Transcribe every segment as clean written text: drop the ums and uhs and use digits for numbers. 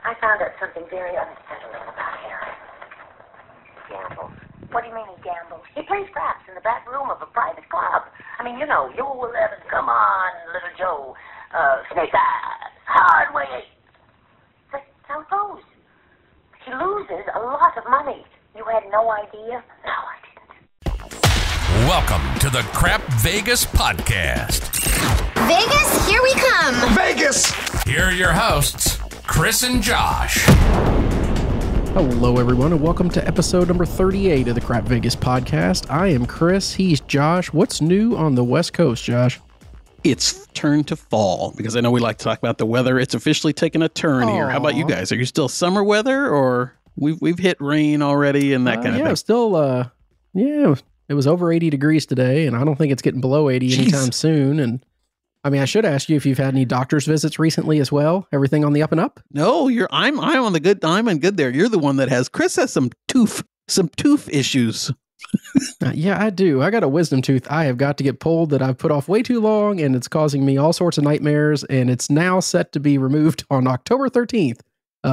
I found out something very unsettling about Harry. He gambles. What do you mean he gambles? He plays craps in the back room of a private club. I mean, you 11, come on, little Joe. Snake eyes, hard way. That's how it goes. He loses a lot of money. You had no idea? No, I didn't. Welcome to the Crap Vegas Podcast. Vegas, here we come. Vegas! Here are your hosts, Chris and Josh. Hello, everyone, and welcome to episode number 38 of the Crap Vegas Podcast. I am Chris. He's Josh. What's new on the West Coast, Josh? It's turned to fall, because I know we like to talk about the weather. It's officially taken a turn here. How about you guys? Are you still summer weather, or we've hit rain already and that kind of thing? Still, it was over 80 degrees today, and I don't think it's getting below 80 anytime soon. And I mean, I should ask you if you've had any doctor's visits recently as well. Everything on the up and up? No, I'm on the good. I'm on good there. You're the one that has. Chris has some tooth issues. Yeah, I do. I got a wisdom tooth I have got to get pulled that I've put off way too long, and it's causing me all sorts of nightmares, and it's now set to be removed on October 13th,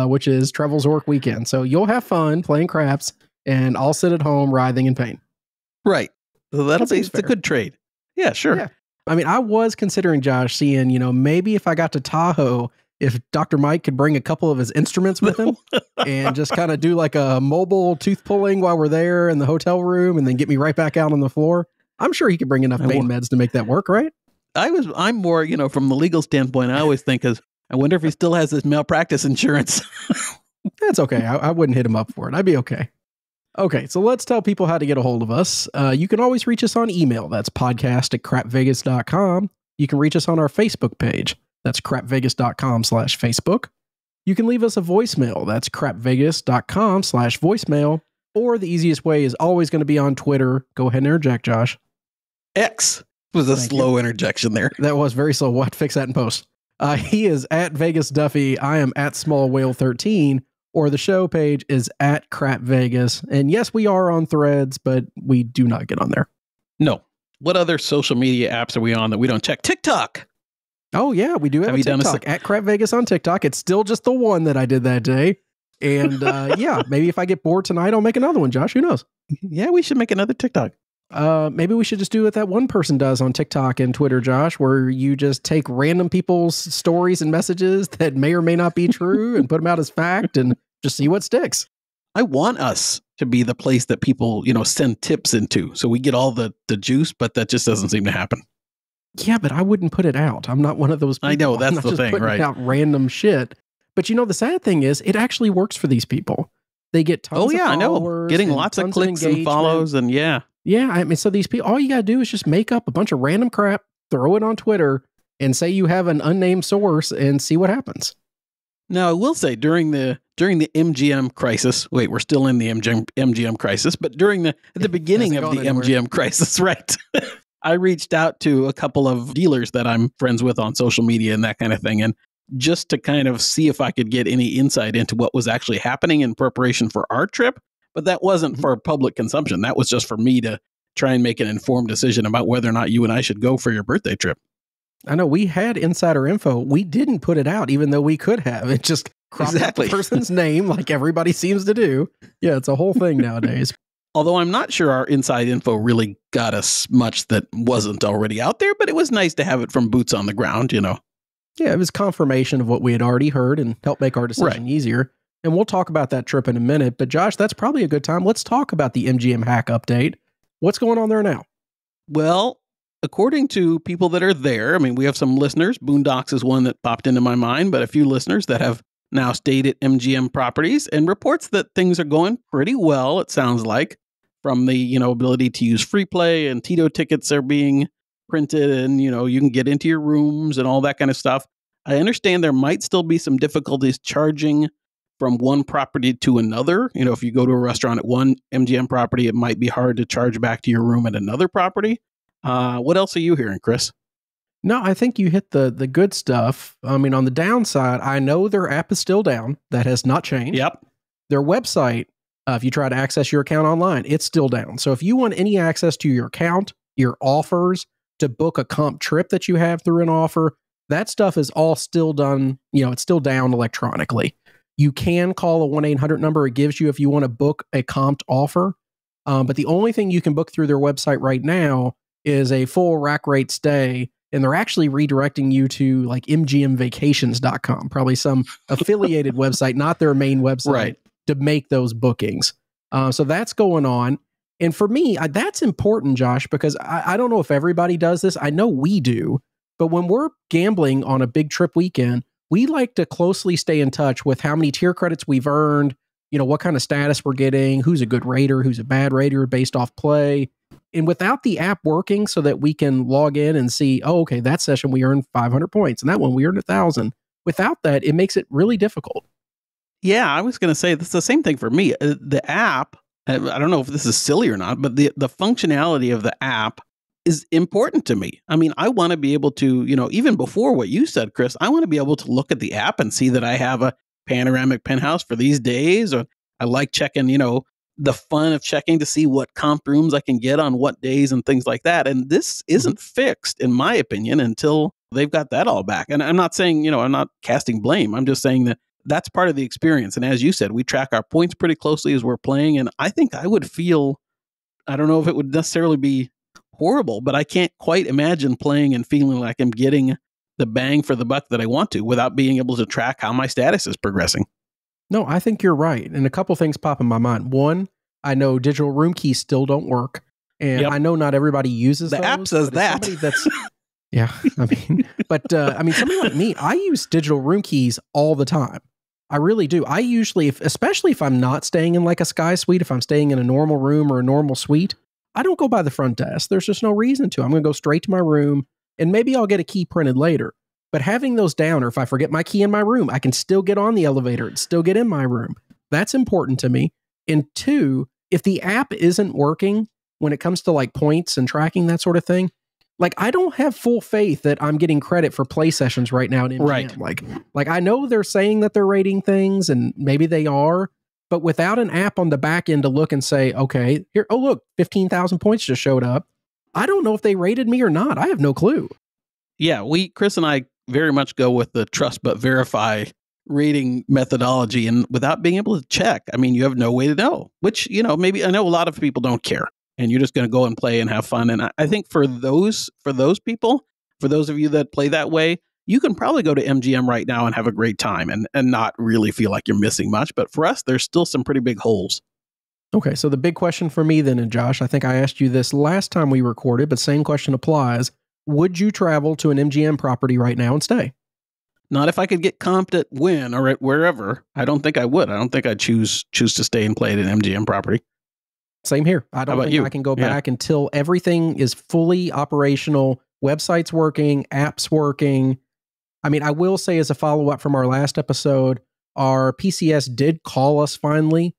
which is Trevor's work weekend. So you'll have fun playing craps, and I'll sit at home writhing in pain. Right. So it's a good trade. Yeah, sure. Yeah. I mean, I was considering, Josh, seeing, maybe if I got to Tahoe, if Dr. Mike could bring a couple of his instruments with him and just kind of do like a mobile tooth pulling while we're there in the hotel room and then get me right back out on the floor. I'm sure he could bring enough pain meds to make that work, right? I'm more, from the legal standpoint, I always think I wonder if he still has his malpractice insurance. That's okay. I wouldn't hit him up for it. I'd be okay. Okay, so let's tell people how to get a hold of us. You can always reach us on email. That's podcast@crapvegas.com. You can reach us on our Facebook page. That's crapvegas.com/Facebook. You can leave us a voicemail. That's crapvegas.com/voicemail. Or the easiest way is always going to be on Twitter. Go ahead and interject, Josh. X was a slow interjection there. That was very slow. We'll have to fix that in post. He is at Vegas Duffy. I am at Small Whale 13. Or the show page is at Crap Vegas. And yes, we are on Threads, but we do not get on there. No. What other social media apps are we on that we don't check? TikTok. Oh, yeah, we do have a TikTok at Crap Vegas on TikTok. It's still just the one that I did that day. And yeah, maybe if I get bored tonight, I'll make another one, Josh. Who knows? Yeah, we should make another TikTok. Maybe we should just do what that one person does on TikTok and Twitter, Josh, where you just take random people's stories and messages that may or may not be true and put them out as fact and just see what sticks. I want us to be the place that people, send tips into. So we get all the juice, but that just doesn't seem to happen. Yeah, but I wouldn't put it out. I'm not one of those people. I know, that's the thing, right? Out random shit. But the sad thing is, it actually works for these people. They get tons of followers. I know. Getting lots of clicks and follows and yeah. Yeah, I mean, so these people, all you got to do is just make up a bunch of random crap, throw it on Twitter, and say you have an unnamed source and see what happens. Now, I will say during the MGM crisis, wait, we're still in the MGM crisis, but at the beginning of the MGM crisis, right? I reached out to a couple of dealers that I'm friends with on social media and that kind of thing. And just to kind of see if I could get any insight into what was actually happening in preparation for our trip. But that wasn't for public consumption. That was just for me to try and make an informed decision about whether or not you and I should go for your birthday trip. I know we had insider info. We didn't put it out, even though we could have. It just cropped out the person's name like everybody seems to do. Yeah, it's a whole thing nowadays. Although I'm not sure our inside info really got us much that wasn't already out there, but it was nice to have it from boots on the ground, Yeah, it was confirmation of what we had already heard and helped make our decision easier. And we'll talk about that trip in a minute. But Josh, that's probably a good time. Let's talk about the MGM hack update. What's going on there now? Well, according to people that are there, I mean, we have some listeners. Boondocks is one that popped into my mind, but a few listeners that have now stayed at MGM properties and reports that things are going pretty well, it sounds like, from the, ability to use free play and Tito tickets are being printed and, you can get into your rooms and all that kind of stuff. I understand there might still be some difficulties charging from one property to another. If you go to a restaurant at one MGM property, it might be hard to charge back to your room at another property. What else are you hearing, Chris? No, I think you hit the good stuff. I mean, on the downside, I know their app is still down. That has not changed. Yep. Their website, if you try to access your account online, it's still down. So if you want any access to your account, your offers, to book a comp trip that you have through an offer, that stuff is all still done. It's still down electronically. You can call a 1-800 number it gives you if you want to book a comped offer. But the only thing you can book through their website right now is a full rack rate stay. And they're actually redirecting you to like mgmvacations.com, probably some affiliated website, not their main website, Right, to make those bookings. So that's going on. And for me, that's important, Josh, because I don't know if everybody does this. I know we do. But when we're gambling on a big trip weekend, we like to closely stay in touch with how many tier credits we've earned, what kind of status we're getting, who's a good rater, who's a bad rater based off play. And without the app working so that we can log in and see, oh, okay, that session we earned 500 points and that one we earned 1,000. Without that, it makes it really difficult. Yeah, I was going to say that's the same thing for me. The app, I don't know if this is silly or not, but the functionality of the app is important to me. I mean, I want to be able to, even before what you said, Chris, I want to be able to look at the app and see that I have a panoramic penthouse for these days, or I like checking, the fun of checking to see what comp rooms I can get on what days and things like that. And this isn't fixed, in my opinion, until they've got that all back. And I'm not saying, I'm not casting blame. I'm just saying that that's part of the experience. And as you said, we track our points pretty closely as we're playing. And I think I would feel, I don't know if it would necessarily be horrible, but I can't quite imagine playing and feeling like I'm getting the bang for the buck that I want to without being able to track how my status is progressing. No, I think you're right. And a couple things pop in my mind. One, I know digital room keys still don't work. And I know not everybody uses the those. App says that. That's, yeah, I mean, but somebody like me, I use digital room keys all the time. I really do. I usually, especially if I'm not staying in like a Sky Suite, if I'm staying in a normal room or a normal suite, I don't go by the front desk. There's just no reason to. I'm going to go straight to my room and maybe I'll get a key printed later. But having those down, or if I forget my key in my room, I can still get on the elevator and still get in my room. That's important to me. And two, if the app isn't working when it comes to like points and tracking, that sort of thing, like I don't have full faith that I'm getting credit for play sessions right now in MGM. Right. Like I know they're saying that they're rating things and maybe they are, but without an app on the back end to look and say, okay, here, oh look, 15,000 points just showed up. I don't know if they rated me or not. I have no clue. Yeah, Chris and I very much go with the trust but verify rating methodology, and without being able to check, I mean, you have no way to know, which, maybe I know a lot of people don't care and you're just going to go and play and have fun. And I think for those people, for those of you that play that way, you can probably go to MGM right now and have a great time and not really feel like you're missing much. But for us, there's still some pretty big holes. Okay, so the big question for me then, and Josh, I think I asked you this last time we recorded, but same question applies. Would you travel to an MGM property right now and stay? Not if I could get comped at Wynn or at wherever. I don't think I would. I don't think I'd choose to stay and play at an MGM property. Same here. I don't think I can go back until everything is fully operational. Website's working, apps working. I mean, I will say as a follow-up from our last episode, our PCS did call us finally,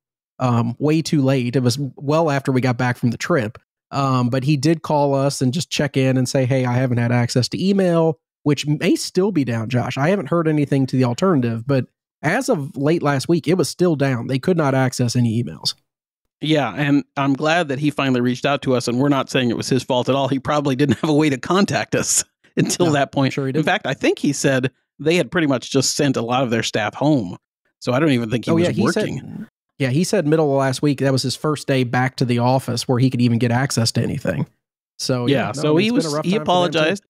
way too late. It was well after we got back from the trip. But he did call us and just check in and say, hey, I haven't had access to email, which may still be down, Josh. I haven't heard anything to the alternative, but as of late last week, it was still down. They could not access any emails. Yeah, and I'm glad that he finally reached out to us, and we're not saying it was his fault at all. He probably didn't have a way to contact us until that point. Sure he did. In fact, I think he said they had pretty much just sent a lot of their staff home. So I don't even think he was working. He said middle of last week, that was his first day back to the office where he could even get access to anything. So he apologized.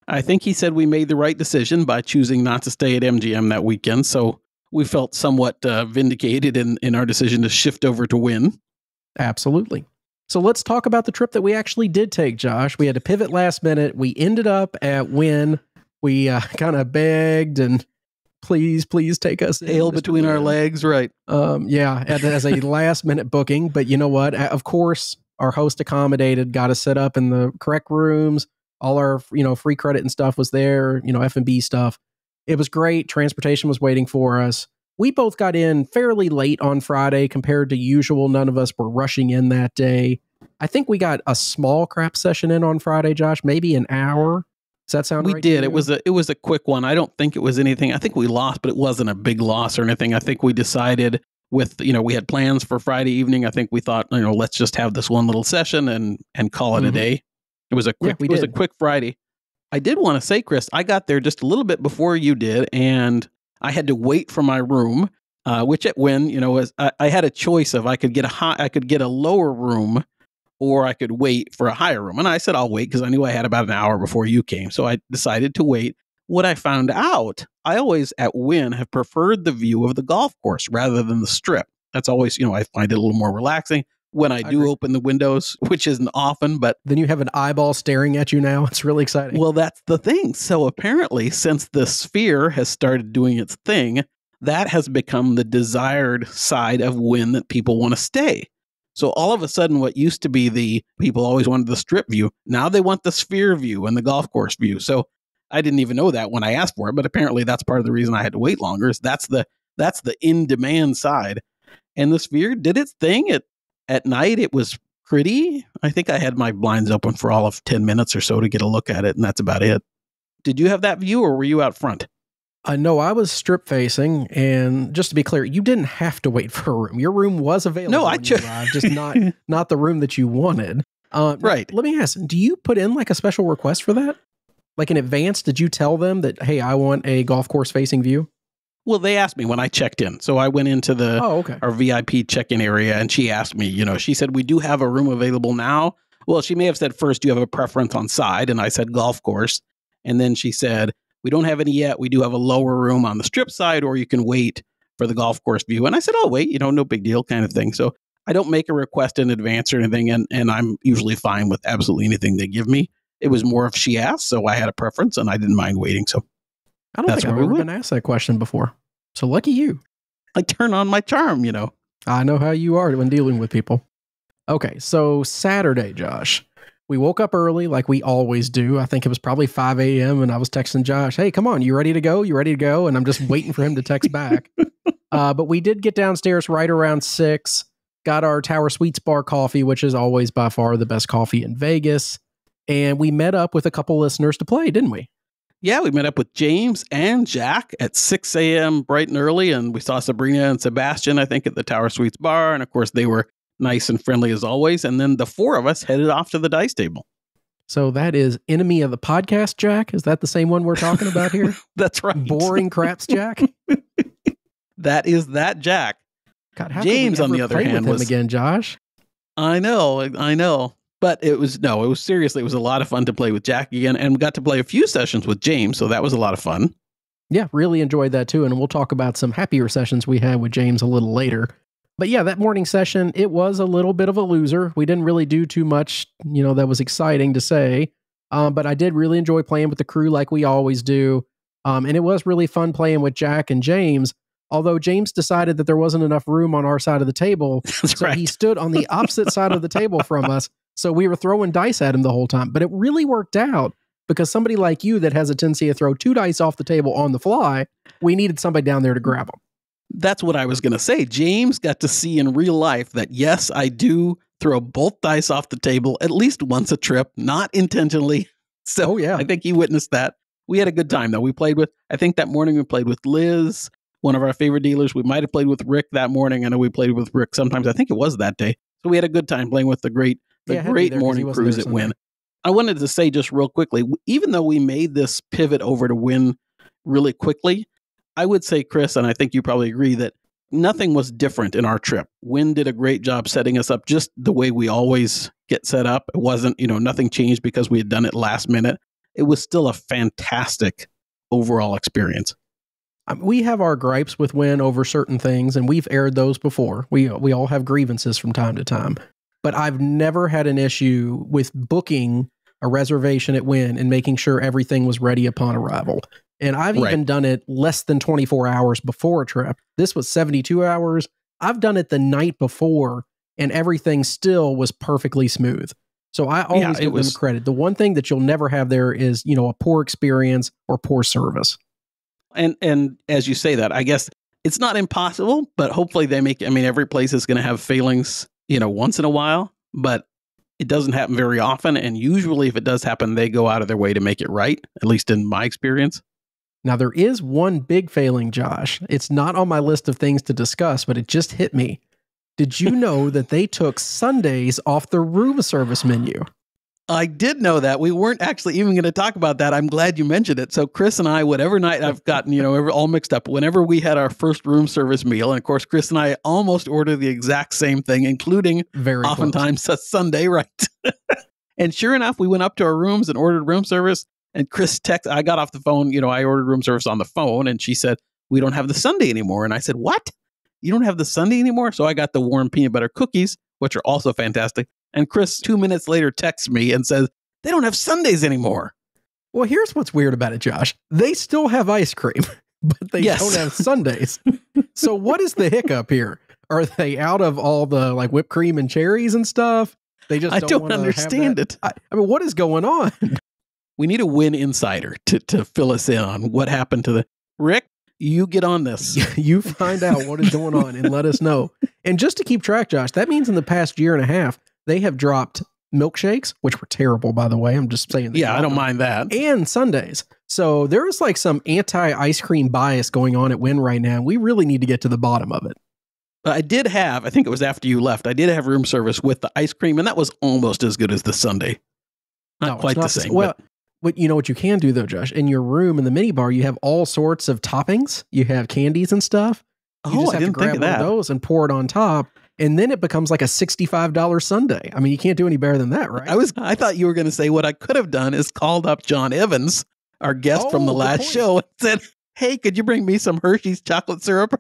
I think he said we made the right decision by choosing not to stay at MGM that weekend. So we felt somewhat vindicated in our decision to shift over to Wynn. Absolutely. So let's talk about the trip that we actually did take, Josh. We had to pivot last minute. We ended up at Wynn. We kind of begged and please take us. Tail between our legs, right? As a last minute booking. But you know what? Of course, our host accommodated, got us set up in the correct rooms. All our free credit and stuff was there. F&B stuff. It was great. Transportation was waiting for us. We both got in fairly late on Friday compared to usual. None of us were rushing in that day. I think we got a small crap session in on Friday, Josh, maybe an hour. Does that sound right? We did. It was a quick one. I don't think it was anything. I think we lost, but it wasn't a big loss or anything. I think we decided with, we had plans for Friday evening. I think we thought, let's just have this one little session and call it a day. It was a quick Friday. I did want to say, Chris, I got there just a little bit before you did, and I had to wait for my room. which at Wynn, was I had a choice of I could get a lower room, or I could wait for a higher room. And I said, I'll wait because I knew I had about an hour before you came. So I decided to wait. What I found out, I always at Wynn have preferred the view of the golf course rather than the strip. That's always, I find it a little more relaxing when I do open the windows, which isn't often, but then you have an eyeball staring at you now. It's really exciting. Well, that's the thing. So apparently, since the Sphere has started doing its thing, that has become the desired side of Wynn that people want to stay. So all of a sudden, what used to be the people always wanted the strip view, now they want the Sphere view and the golf course view. So I didn't even know that when I asked for it, but apparently that's part of the reason I had to wait longer. Is that's the in-demand side. And the Sphere did its thing. At night, it was pretty. I think I had my blinds open for all of 10 minutes or so to get a look at it, and that's about it. Did you have that view, or were you out front? No, I was strip facing, and just to be clear, you didn't have to wait for a room. Your room was available. No, when you arrived, just not the room that you wanted. Right. Let me ask: do you put in like a special request for that? Like in advance, did you tell them that, hey, I want a golf course facing view? Well, they asked me when I checked in. So I went into our VIP check-in area, and she asked me, she said, we do have a room available now. Well, she may have said first, do you have a preference on side? And I said golf course. And then she said, we don't have any yet. We do have a lower room on the strip side, or you can wait for the golf course view. And I said, I'll wait, no big deal kind of thing. So I don't make a request in advance or anything. And I'm usually fine with absolutely anything they give me. It was more if she asked. So I had a preference and I didn't mind waiting. So I don't think I've ever been asked that question before. So lucky you. I turn on my charm, I know how you are when dealing with people. Okay. So Saturday, Josh. We woke up early like we always do. I think it was probably 5 a.m. and I was texting Josh, hey, come on, you ready to go? You ready to go? And I'm just waiting for him to text back. But we did get downstairs right around 6, got our Tower Suites bar coffee, which is always by far the best coffee in Vegas. And we met up with a couple listeners to play, didn't we? Yeah, we met up with James and Jack at 6 a.m. bright and early. And we saw Sabrina and Sebastian, I think, at the Tower Suites bar. And of course, they were nice and friendly as always. And then the 4 of us headed off to the dice table. So that is enemy of the podcast, Jack? Is that the same one we're talking about here? That's right. Boring craps, Jack? That is that Jack. God, how James, on the other hand, was again, Josh. I know. But it was seriously, it was a lot of fun to play with Jack again. And we got to play a few sessions with James. So that was a lot of fun. Yeah, really enjoyed that too. And we'll talk about some happier sessions we had with James a little later. But yeah, that morning session, it was a little bit of a loser. We didn't really do too much, that was exciting to say. But I did really enjoy playing with the crew like we always do. And it was really fun playing with Jack and James. Although James decided that there wasn't enough room on our side of the table. So he stood on the opposite side of the table from us. So we were throwing dice at him the whole time. But it really worked out because somebody like you that has a tendency to throw 2 dice off the table on the fly, we needed somebody down there to grab them. That's what I was going to say. James got to see in real life that, yes, I do throw both dice off the table at least once a trip, not intentionally. So yeah, I think he witnessed that. We had a good time, though. I think that morning we played with Liz, one of our favorite dealers. We might have played with Rick that morning. I know we played with Rick sometimes. I think it was that day. So we had a good time playing with the great morning cruise at Wynn. I wanted to say just real quickly, even though we made this pivot over to Wynn really quickly, I would say, Chris, and I think you probably agree, that nothing was different in our trip. Wynn did a great job setting us up just the way we always get set up. It wasn't, nothing changed because we had done it last minute. It was still a fantastic overall experience. We have our gripes with Wynn over certain things, and we've aired those before. We all have grievances from time to time. But I've never had an issue with booking a reservation at Wynn and making sure everything was ready upon arrival. And I've even done it less than 24 hours before a trip. This was 72 hours. I've done it the night before, and everything still was perfectly smooth. So I always give them credit. The one thing that you'll never have there is, a poor experience or poor service. And as you say that, I guess it's not impossible, but hopefully they make, every place is going to have failings, once in a while, but it doesn't happen very often. And usually if it does happen, they go out of their way to make it right, at least in my experience. Now, there is one big failing, Josh. It's not on my list of things to discuss, but it just hit me. Did you know that they took Sundays off the room service menu? I did know that. We weren't actually even going to talk about that. I'm glad you mentioned it. So Chris and I, whatever night I've gotten, all mixed up, whenever we had our first room service meal, and of course, Chris and I almost order the exact same thing, including oftentimes a Sunday, right? And sure enough, we went up to our rooms and ordered room service. And Chris I got off the phone, I ordered room service on the phone, and she said, we don't have the sundae anymore. And I said, what? You don't have the sundae anymore? So I got the warm peanut butter cookies, which are also fantastic. And Chris, 2 minutes later, texts me and says, they don't have sundaes anymore. Well, here's what's weird about it, Josh. They still have ice cream, but they don't have sundaes. So what is the hiccup here? Are they out of all the whipped cream and cherries and stuff? They just I don't understand it. I mean, what is going on? We need a Wynn insider to fill us in on what happened to Rick, you get on this. You find out what is going on and let us know. And just to keep track, Josh, that means in the past year and a half, they have dropped milkshakes, which were terrible, by the way. I'm just saying. Yeah, I don't mind that. And sundaes. So there is some anti-ice cream bias going on at Wynn right now. We really need to get to the bottom of it. I did have, I think it was after you left, I did have room service with the ice cream, and that was almost as good as the sundae. Not quite the same. Well, but you know what you can do, though, Josh? In your room, in the minibar, you have all sorts of toppings. You have candies and stuff. You just have to grab one of those and pour it on top. And then it becomes like a $65 sundae. I mean, you can't do any better than that, right? I thought you were going to say what I could have done is called up John Evans, our guest from the last show, and said, hey, could you bring me some Hershey's chocolate syrup?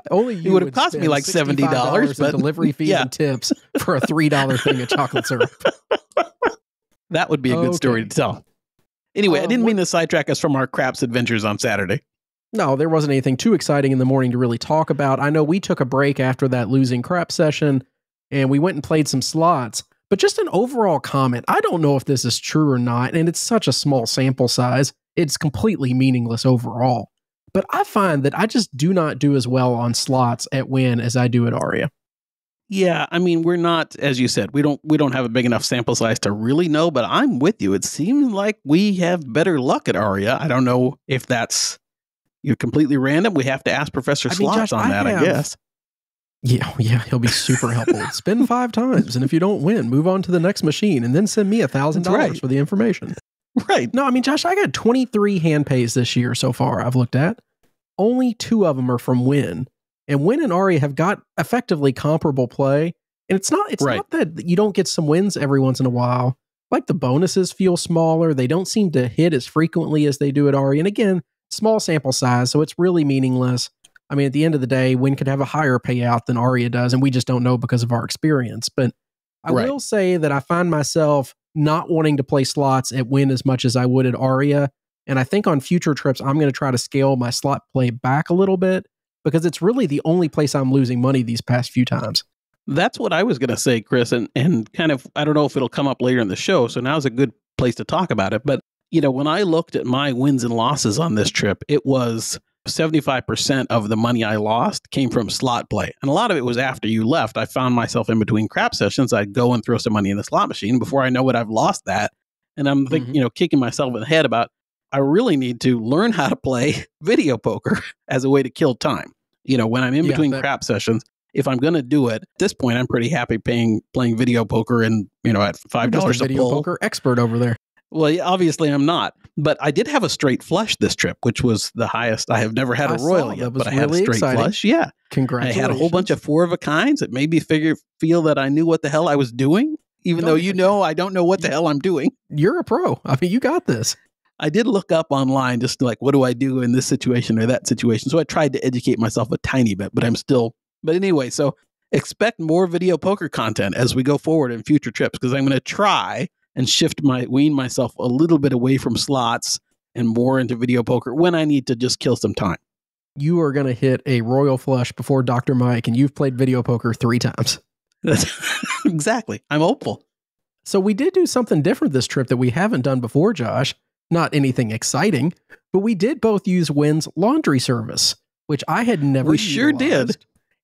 Only you would have cost me like $70, but delivery fees and tips for a $3 thing of chocolate syrup. That would be a good story to tell. Anyway, I didn't mean to sidetrack us from our craps adventures on Saturday. No, there wasn't anything too exciting in the morning to really talk about. I know we took a break after that losing crap session, and we went and played some slots. But just an overall comment, I don't know if this is true or not, and it's such a small sample size, it's completely meaningless overall. But I find that I just do not do as well on slots at Wynn as I do at Aria. Yeah, I mean, we're not, as you said, we don't have a big enough sample size to really know, but I'm with you. It seems like we have better luck at Aria. I don't know if that's completely random. We have to ask Professor Slots on that, I guess. Yeah, he'll be super helpful. Spin 5 times, and if you don't win, move on to the next machine, and then send me $1,000 for the information. Right. No, I mean, Josh, I got 23 hand pays this year so far I've looked at. Only 2 of them are from Wynn. And Wynn and Aria have got effectively comparable play. And it's not that you don't get some wins every once in a while. Like the bonuses feel smaller. They don't seem to hit as frequently as they do at Aria. And again, small sample size, so it's really meaningless. I mean, at the end of the day, Wynn could have a higher payout than Aria does, and we just don't know because of our experience. But I will say that I find myself not wanting to play slots at Wynn as much as I would at Aria. And I think on future trips, I'm going to try to scale my slot play back a little bit because it's really the only place I'm losing money these past few times. That's what I was going to say, Chris, and kind of, I don't know if it'll come up later in the show, so now's a good place to talk about it. But, when I looked at my wins and losses on this trip, it was 75% of the money I lost came from slot play. And a lot of it was after you left. I found myself in between crap sessions. I'd go and throw some money in the slot machine. Before I know it, I've lost that. And I'm thinking, kicking myself in the head about, I really need to learn how to play video poker as a way to kill time. When I'm in between crap sessions, if I'm going to do it, at this point, I'm pretty happy playing video poker and, at $5 a video pull. Poker expert over there. Well, yeah, obviously I'm not, but I did have a straight flush this trip, which was the highest. I have never had a royal yet, but I had a straight flush. Yeah. Congratulations. I had a whole bunch of 4 of a kinds. It made me feel that I knew what the hell I was doing, even though I don't know what the hell I'm doing. You're a pro. I mean, you got this. I did look up online just like, what do I do in this situation or that situation? So I tried to educate myself a tiny bit, but anyway, so expect more video poker content as we go forward in future trips, because I'm going to try and wean myself a little bit away from slots and more into video poker when I need to just kill some time. You are going to hit a royal flush before Dr. Mike, and you've played video poker 3 times. Exactly. I'm hopeful. So we did do something different this trip that we haven't done before, Josh. Not anything exciting, but we did both use Wynn's laundry service, which I had never utilized. Sure did.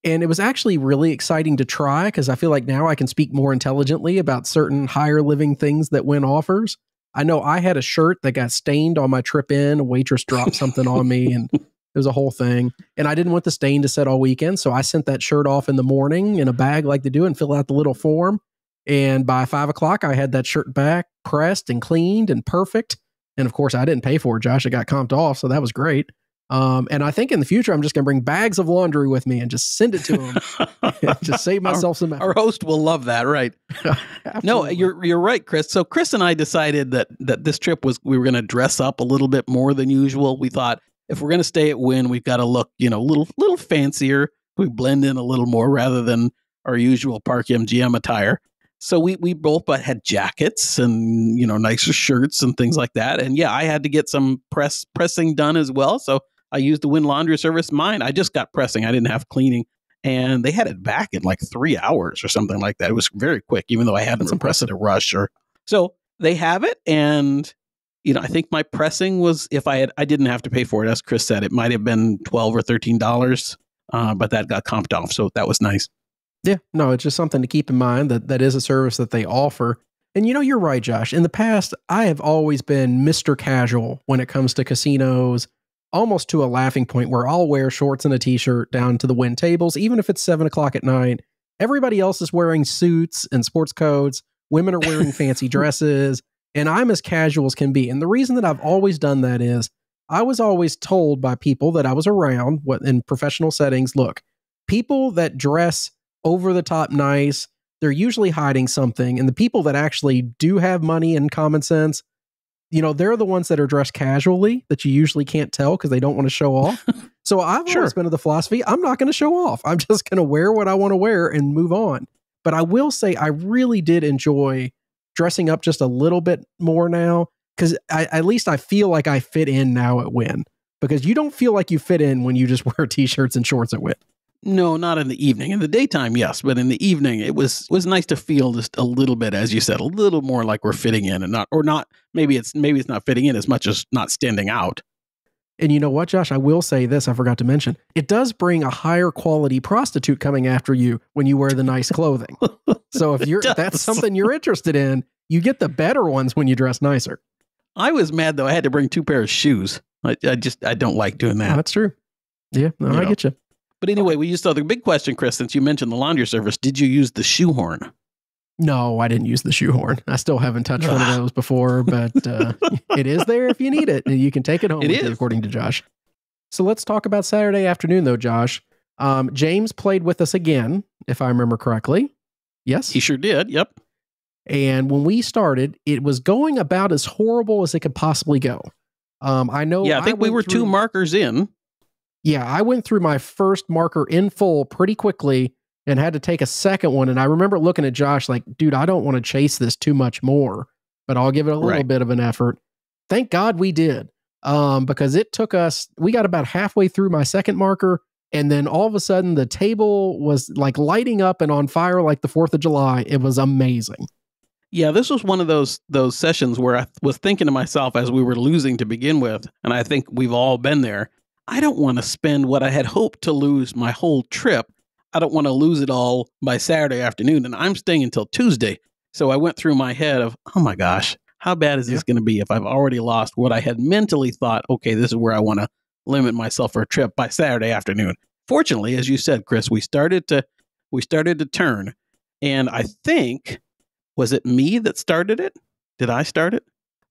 And it was actually really exciting to try because I feel like now I can speak more intelligently about certain higher living things that Wynn offers. I know I had a shirt that got stained on my trip in. A waitress dropped something on me and it was a whole thing. And I didn't want the stain to set all weekend. So I sent that shirt off in the morning in a bag like they do and fill out the little form. And by 5 o'clock, I had that shirt back, pressed and cleaned and perfect. And of course, I didn't pay for it, Josh. It got comped off, so that was great. And I think in the future, I'm just going to bring bags of laundry with me and just send it to them. Just save myself some effort. Our host will love that, right? No, you're right, Chris. So Chris and I decided that this trip we were going to dress up a little bit more than usual. We thought if we're going to stay at Wynn, we've got to look, a little fancier. We blend in a little more rather than our usual Park MGM attire. So we both had jackets and, nicer shirts and things like that. And yeah, I had to get some pressing done as well. So I used the Wynn Laundry Service. Mine, I just got pressing. I didn't have cleaning. And they had it back in like 3 hours or something like that. It was very quick, even though I hadn't pressed it a rush. So they have it. And, I think my pressing was, I didn't have to pay for it. As Chris said, it might have been $12 or $13, but that got comped off. So that was nice. Yeah, no, it's just something to keep in mind that is a service that they offer. And you're right, Josh. In the past, I have always been Mr. Casual when it comes to casinos, almost to a laughing point where I'll wear shorts and a t-shirt down to the Wynn tables, even if it's 7 o'clock at night. Everybody else is wearing suits and sports coats. Women are wearing fancy dresses, and I'm as casual as can be. And the reason that I've always done that is I was always told by people that I was around in professional settings, look, people that dress over the top nice, they're usually hiding something. And the people that actually do have money and common sense, they're the ones that are dressed casually that you usually can't tell because they don't want to show off. So I've always been of the philosophy, I'm not going to show off. I'm just going to wear what I want to wear and move on. But I will say I really did enjoy dressing up just a little bit more now because at least I feel like I fit in now at Wynn, because you don't feel like you fit in when you just wear t-shirts and shorts at Wynn. No, not in the evening. In the daytime, yes, but in the evening, it was nice to feel just a little bit, as you said, a little more like we're fitting in, and not. Maybe it's not fitting in as much as not standing out. And you know what, Josh? I will say this. I forgot to mention. It does bring a higher quality prostitute coming after you when you wear the nice clothing. So if that's something you're interested in, you get the better ones when you dress nicer. I was mad though. I had to bring 2 pairs of shoes. I don't like doing that. Oh, that's true. Yeah, no, I get you. But anyway, we used to, the big question, Chris, since you mentioned the laundry service, did you use the shoehorn? No, I didn't use the shoehorn. I still haven't touched one of those before, but it is there if you need it. And you can take it home with you, according to Josh. So let's talk about Saturday afternoon, though, Josh. James played with us again, if I remember correctly. Yes? He sure did, yep. And when we started, it was going about as horrible as it could possibly go. I know. Yeah, I think we were 2 markers in. Yeah, I went through my first marker in full pretty quickly and had to take a second one. And I remember looking at Josh like, dude, I don't want to chase this too much more, but I'll give it a little bit of an effort. Thank God we did, because it took us, we got about halfway through my second marker. And then all of a sudden the table was like lighting up and on fire like the 4th of July. It was amazing. Yeah, this was one of those sessions where I was thinking to myself as we were losing to begin with, and I think we've all been there, I don't want to spend what I had hoped to lose my whole trip. I don't want to lose it all by Saturday afternoon, and I'm staying until Tuesday. So I went through my head of, oh my gosh, how bad is this going to be if I've already lost what I had mentally thought, okay, this is where I want to limit myself for a trip by Saturday afternoon. Fortunately, as you said, Chris, we started to turn, and I think, was it me that started it? Did I start it?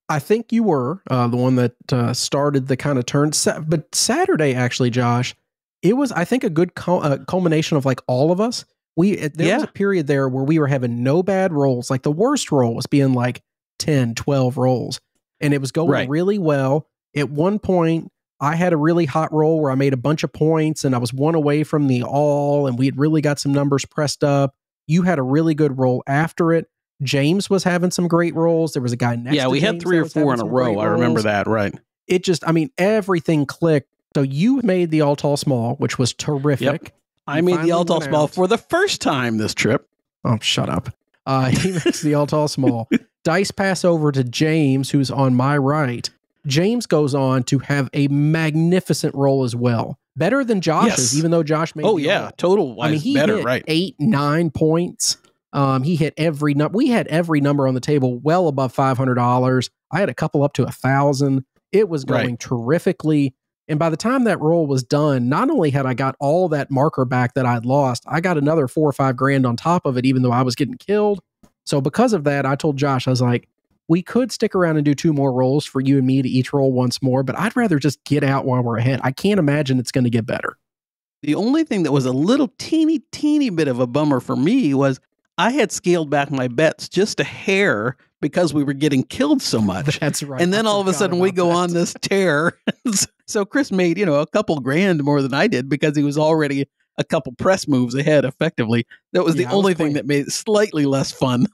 I think you were the one that started the kind of turn. But Saturday, actually, Josh, it was, I think, a good culmination of like all of us. There was a period there where we were having no bad rolls. Like the worst roll was being like 10, 12 rolls. And it was going really well. At one point, I had a really hot roll where I made a bunch of points and I was 1 away from the all. And we had really got some numbers pressed up. You had a really good roll after it. James was having some great rolls. There was a guy next to Yeah, we James had 3 or 4 in a row. I remember that, right. It just, I mean, everything clicked. So you made the all tall small, which was terrific. Yep. I made the all tall small for the first time this trip. Oh, shut up. He makes the all tall small. Dice pass over to James, who's on my right. James goes on to have a magnificent roll as well. Better than Josh's, even though Josh made total wise, I mean, he better, hit right. 8, 9 points. He hit every number. We had every number on the table well above $500. I had a couple up to 1,000. It was going terrifically. And by the time that roll was done, not only had I got all that marker back that I'd lost, I got another $4 or $5 grand on top of it, even though I was getting killed. So because of that, I told Josh, I was like, we could stick around and do 2 more rolls for you and me to each roll once more, but I'd rather just get out while we're ahead. I can't imagine it's going to get better. The only thing that was a little teeny bit of a bummer for me was I had scaled back my bets just a hair because we were getting killed so much. That's right. And then all of a sudden we go on this tear. So Chris made, a couple grand more than I did because he was already a couple press moves ahead effectively. That was the only thing that made it slightly less fun.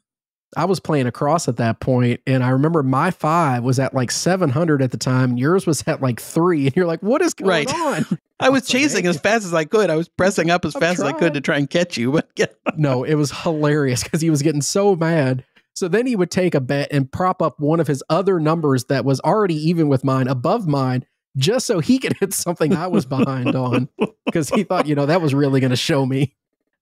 I was playing across at that point, and I remember my 5 was at like 700 at the time, and yours was at like 3, and you're like, what is going on? I was chasing as fast as I could. I was pressing up as fast as I could to try and catch you. But no, it was hilarious because he was getting so mad. So then he would take a bet and prop up one of his other numbers that was already even with mine, above mine, just so he could hit something I was behind on, because he thought, that was really going to show me.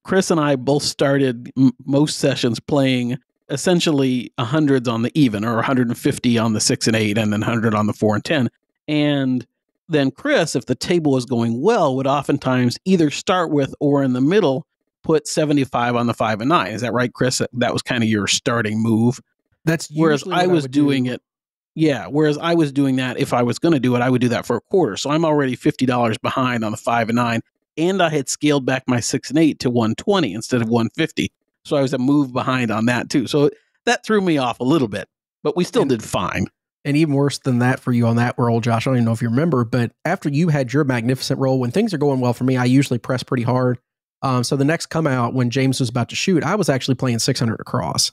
Chris and I both started most sessions playing essentially 100s on the even, or 150 on the 6 and 8, and then 100 on the 4 and 10. And then Chris, if the table was going well, would oftentimes either start with or in the middle put 75 on the 5 and 9. Is that right, Chris? That was kind of your starting move. That's whereas I was doing it. Yeah. Whereas I was doing that, if I was going to do it, I would do that for a quarter. So I'm already $50 behind on the 5 and 9. And I had scaled back my 6 and 8 to 120 instead of 150. So I was a move behind on that too. So that threw me off a little bit, but we still did fine. And even worse than that for you on that roll, Josh, I don't even know if you remember, but after you had your magnificent roll, when things are going well for me, I usually press pretty hard. So the next come out when James was about to shoot, I was actually playing 600 across.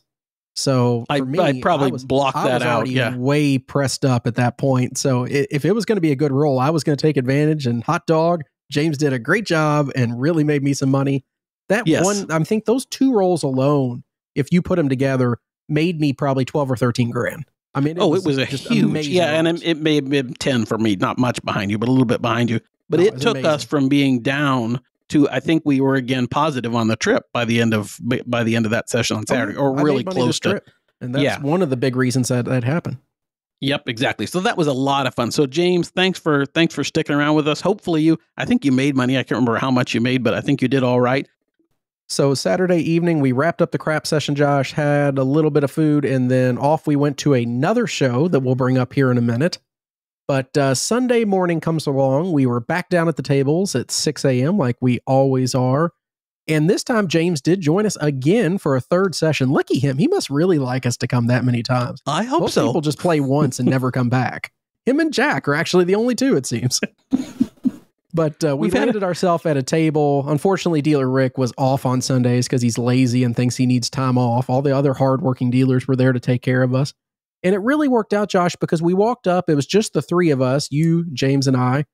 So for me, I probably blocked that out. Yeah, way pressed up at that point. So if it was going to be a good roll, I was going to take advantage. And hot dog, James did a great job and really made me some money. That one, I think those 2 rolls alone, if you put them together, made me probably 12 or 13 grand. I mean, it was a huge, and it may have been 10 for me, not much behind you, but a little bit behind you. But it took us from being down to, I think we were again positive on the trip by the end of that session on Saturday, or really close to. And that's one of the big reasons that happened. Yep, exactly. So that was a lot of fun. So James, thanks for sticking around with us. Hopefully I think you made money. I can't remember how much you made, but I think you did all right. So Saturday evening, we wrapped up the crap session, Josh, had a little bit of food, and then off we went to another show that we'll bring up here in a minute. But Sunday morning comes along. We were back down at the tables at 6 a.m. like we always are. And this time, James did join us again for a 3rd session. Lucky him. He must really like us to come that many times. I hope Most so. People just play once and never come back. Him and Jack are actually the only 2, it seems. But we landed ourselves at a table. Unfortunately, dealer Rick was off on Sundays because he's lazy and thinks he needs time off. All the other hardworking dealers were there to take care of us. And it really worked out, Josh, because we walked up. It was just the 3 of us, you, James, and I.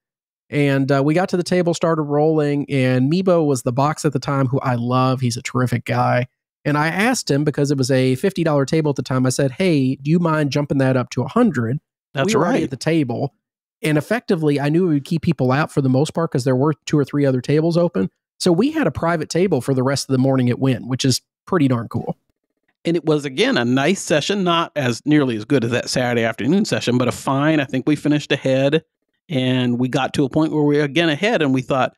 And we got to the table, started rolling. And Meebo was the box at the time, who I love. He's a terrific guy. And I asked him, because it was a $50 table at the time, I said, hey, do you mind jumping that up to 100? That's we were right. at the table. And effectively, I knew it would keep people out for the most part because there were 2 or 3 other tables open. So we had a private table for the rest of the morning at Wynn, which is pretty darn cool. And it was, again, a nice session, not as nearly as good as that Saturday afternoon session, but a fine. I think we finished ahead, and we got to a point where we were again ahead, and we thought,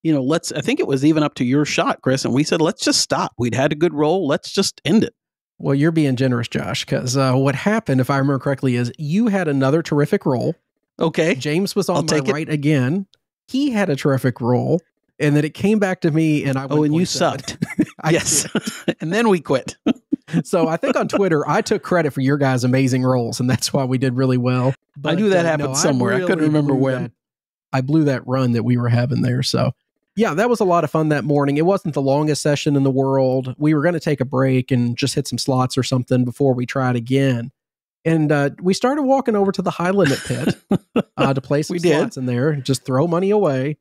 I think it was even up to your shot, Chris, and we said, let's just stop. We'd had a good roll. Let's just end it. Well, you're being generous, Josh, because what happened, if I remember correctly, is you had another terrific roll. Okay. James was on my right again. He had a terrific roll, and then it came back to me, and I went, and you sucked. Yes. And then we quit. So I think on Twitter, I took credit for your guys' amazing rolls, and that's why we did really well. But I knew that happened somewhere. I couldn't remember when. I blew that run that we were having there. So yeah, that was a lot of fun that morning. It wasn't the longest session in the world. We were going to take a break and just hit some slots or something before we tried again. And we started walking over to the high limit pit to play some slots in there, just throw money away.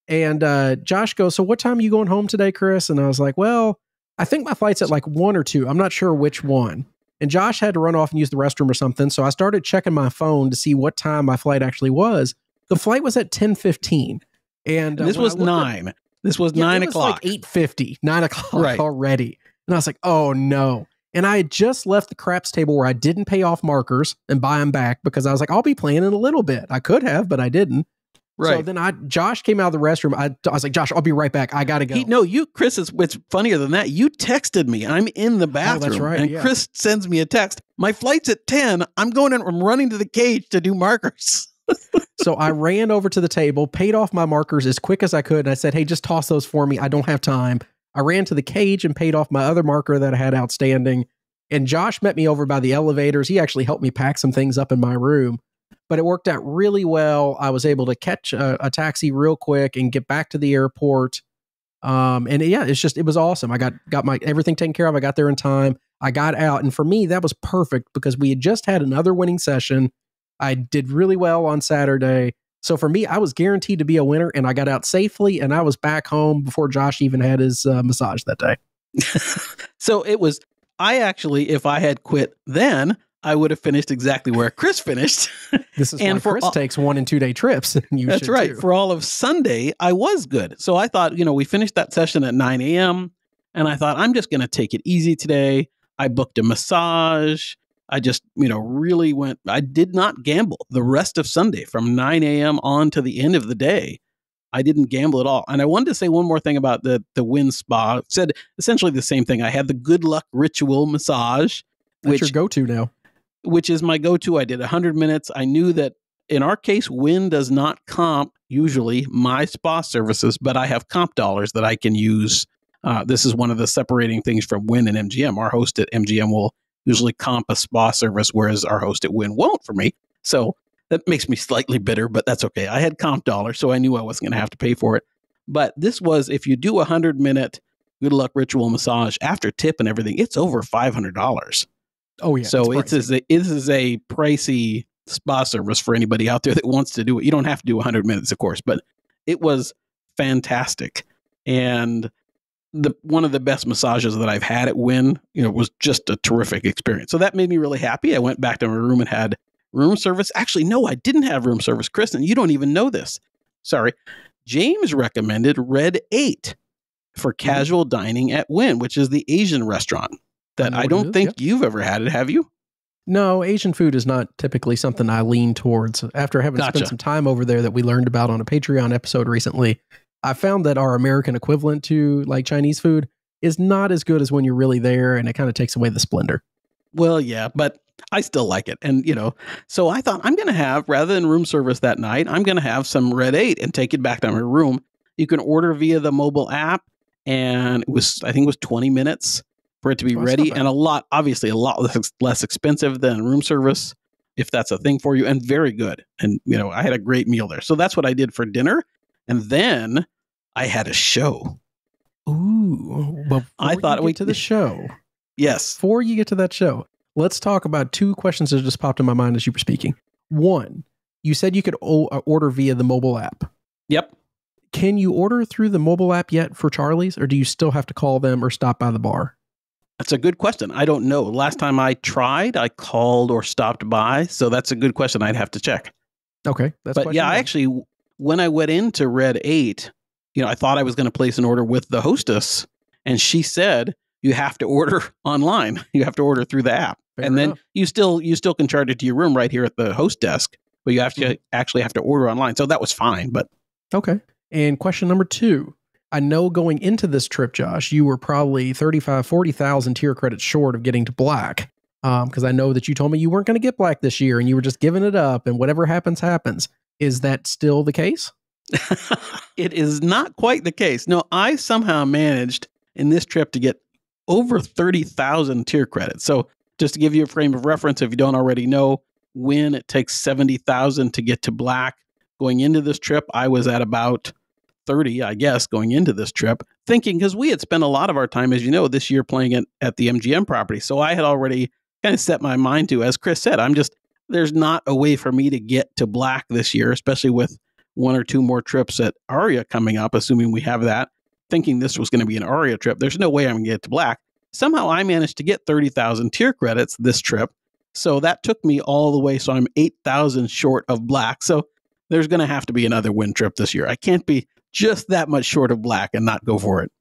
And Josh goes, so what time are you going home today, Chris? And I was like, well, I think my flight's at like 1 or 2. I'm not sure which one. And Josh had to run off and use the restroom or something. So I started checking my phone to see what time my flight actually was. The flight was at 10:15. And this was 9. This was 9 o'clock. It was like 8:50, 9 o'clock already. And I was like, oh no. And I had just left the craps table where I didn't pay off markers and buy them back because I was like, I'll be playing in a little bit. I could have, but I didn't. Right. So then Josh came out of the restroom. I was like, Josh, I'll be right back. I got to go. Chris, it's funnier than that. You texted me. I'm in the bathroom. Oh, that's right. And Chris sends me a text. My flight's at 10. I'm running to the cage to do markers. So I ran over to the table, paid off my markers as quick as I could. And I said, hey, just toss those for me. I don't have time. I ran to the cage and paid off my other marker that I had outstanding. And Josh met me over by the elevators. He actually helped me pack some things up in my room. But it worked out really well. I was able to catch a taxi real quick and get back to the airport. It was awesome. I got my everything taken care of. I got there in time. I got out. And for me, that was perfect because we had just had another winning session. I did really well on Saturday. So for me, I was guaranteed to be a winner, and I got out safely, and I was back home before Josh even had his massage that day. So if I had quit then, I would have finished exactly where Chris finished. This is why Chris takes 1 and 2 day trips. That's right. Too. For all of Sunday, I was good. So I thought, we finished that session at 9 a.m. and I thought, I'm just going to take it easy today. I booked a massage. I just, I did not gamble the rest of Sunday from 9 a.m. on to the end of the day. I didn't gamble at all. And I wanted to say one more thing about the Wynn Spa. It said essentially the same thing. I had the good luck ritual massage. That's your go-to now. Which is my go-to. I did 100 minutes. I knew that in our case, Wynn does not comp usually my spa services, but I have comp dollars that I can use. This is one of the separating things from Wynn and MGM. Our host at MGM will usually comp a spa service, whereas our host at Wynn won't for me. So that makes me slightly bitter, but that's okay. I had comp dollars, so I knew I wasn't going to have to pay for it. But this was, if you do a 100-minute good luck ritual massage after tip and everything, it's over $500. Oh, yeah. So it is a pricey spa service for anybody out there that wants to do it. You don't have to do 100 minutes, of course, but it was fantastic. And one of the best massages that I've had at Wynn, was just a terrific experience. So that made me really happy. I went back to my room and had room service. Actually, no, I didn't have room service. Kristen, you don't even know this. Sorry. James recommended Red 8 for casual dining at Wynn, which is the Asian restaurant. That I don't think you've ever had it, have you? No, Asian food is not typically something I lean towards. After having spent some time over there that we learned about on a Patreon episode recently, I found that our American equivalent to like Chinese food is not as good as when you're really there, and it kind of takes away the splendor. Well, yeah, but I still like it. And, so I thought I'm going to have, rather than room service that night, I'm going to have some Red 8 and take it back to my room. You can order via the mobile app, and I think it was 20 minutes. For it to be ready, and obviously a lot less expensive than room service, if that's a thing for you, and very good. And, I had a great meal there. So that's what I did for dinner. And then I had a show. Ooh. I thought we get to the show. Yes. Before you get to that show, let's talk about 2 questions that just popped in my mind as you were speaking. 1, you said you could order via the mobile app. Yep. Can you order through the mobile app yet for Charlie's, or do you still have to call them or stop by the bar? That's a good question. I don't know. Last time I tried, I called or stopped by. So that's a good question. I'd have to check. Okay. But yeah, I actually, when I went into Red 8, I thought I was going to place an order with the hostess. And she said, you have to order online. You have to order through the app. Fair enough. Then you still can charge it to your room right here at the host desk. But you have to actually have to order online. So that was fine. But okay. And question number 2. I know going into this trip, Josh, you were probably 40,000 tier credits short of getting to black. Because I know that you told me you weren't going to get black this year and you were just giving it up and whatever happens, happens. Is that still the case? It is not quite the case. No, I somehow managed in this trip to get over 30,000 tier credits. So just to give you a frame of reference, if you don't already know, Wynn, it takes 70,000 to get to black. Going into this trip, I was at about 30, I guess, going into this trip, thinking, because we had spent a lot of our time, as you know, this year playing it at the MGM property. So I had already kind of set my mind to, as Chris said, there's not a way for me to get to black this year, especially with 1 or 2 more trips at Aria coming up, assuming we have that, thinking this was going to be an Aria trip. There's no way I'm going to get to black. Somehow I managed to get 30,000 tier credits this trip. So that took me all the way. So I'm 8,000 short of black. So there's going to have to be another Wynn trip this year. I can't be just that much short of black and not go for it.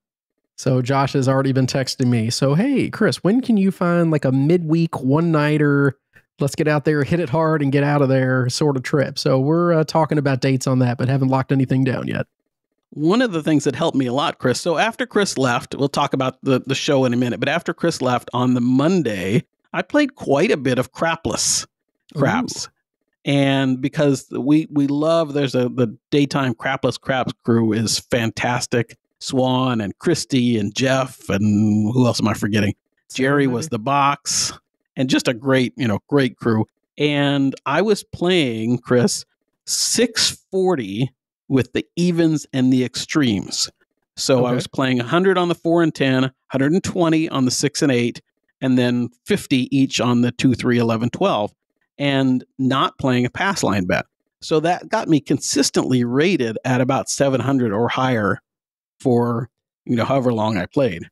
So Josh has already been texting me. So, hey, Chris, when can you find like a midweek one-nighter let's get out there, hit it hard, and get out of there sort of trip. So we're talking about dates on that, but haven't locked anything down yet. One of the things that helped me a lot, Chris, so after Chris left, we'll talk about the show in a minute, but after Chris left on the Monday, I played quite a bit of crapless craps. Ooh. And because we love, the daytime crapless craps crew is fantastic. Swan and Christy and Jeff and who else am I forgetting? Jerry was the box, and just a great crew. And I was playing, Chris, 640 with the evens and the extremes. So okay. I was playing 100 on the 4 and 10, 120 on the 6 and 8, and then 50 each on the 2, 3, 11, 12, and not playing a pass line bet. So that got me consistently rated at about 700 or higher for, however long I played.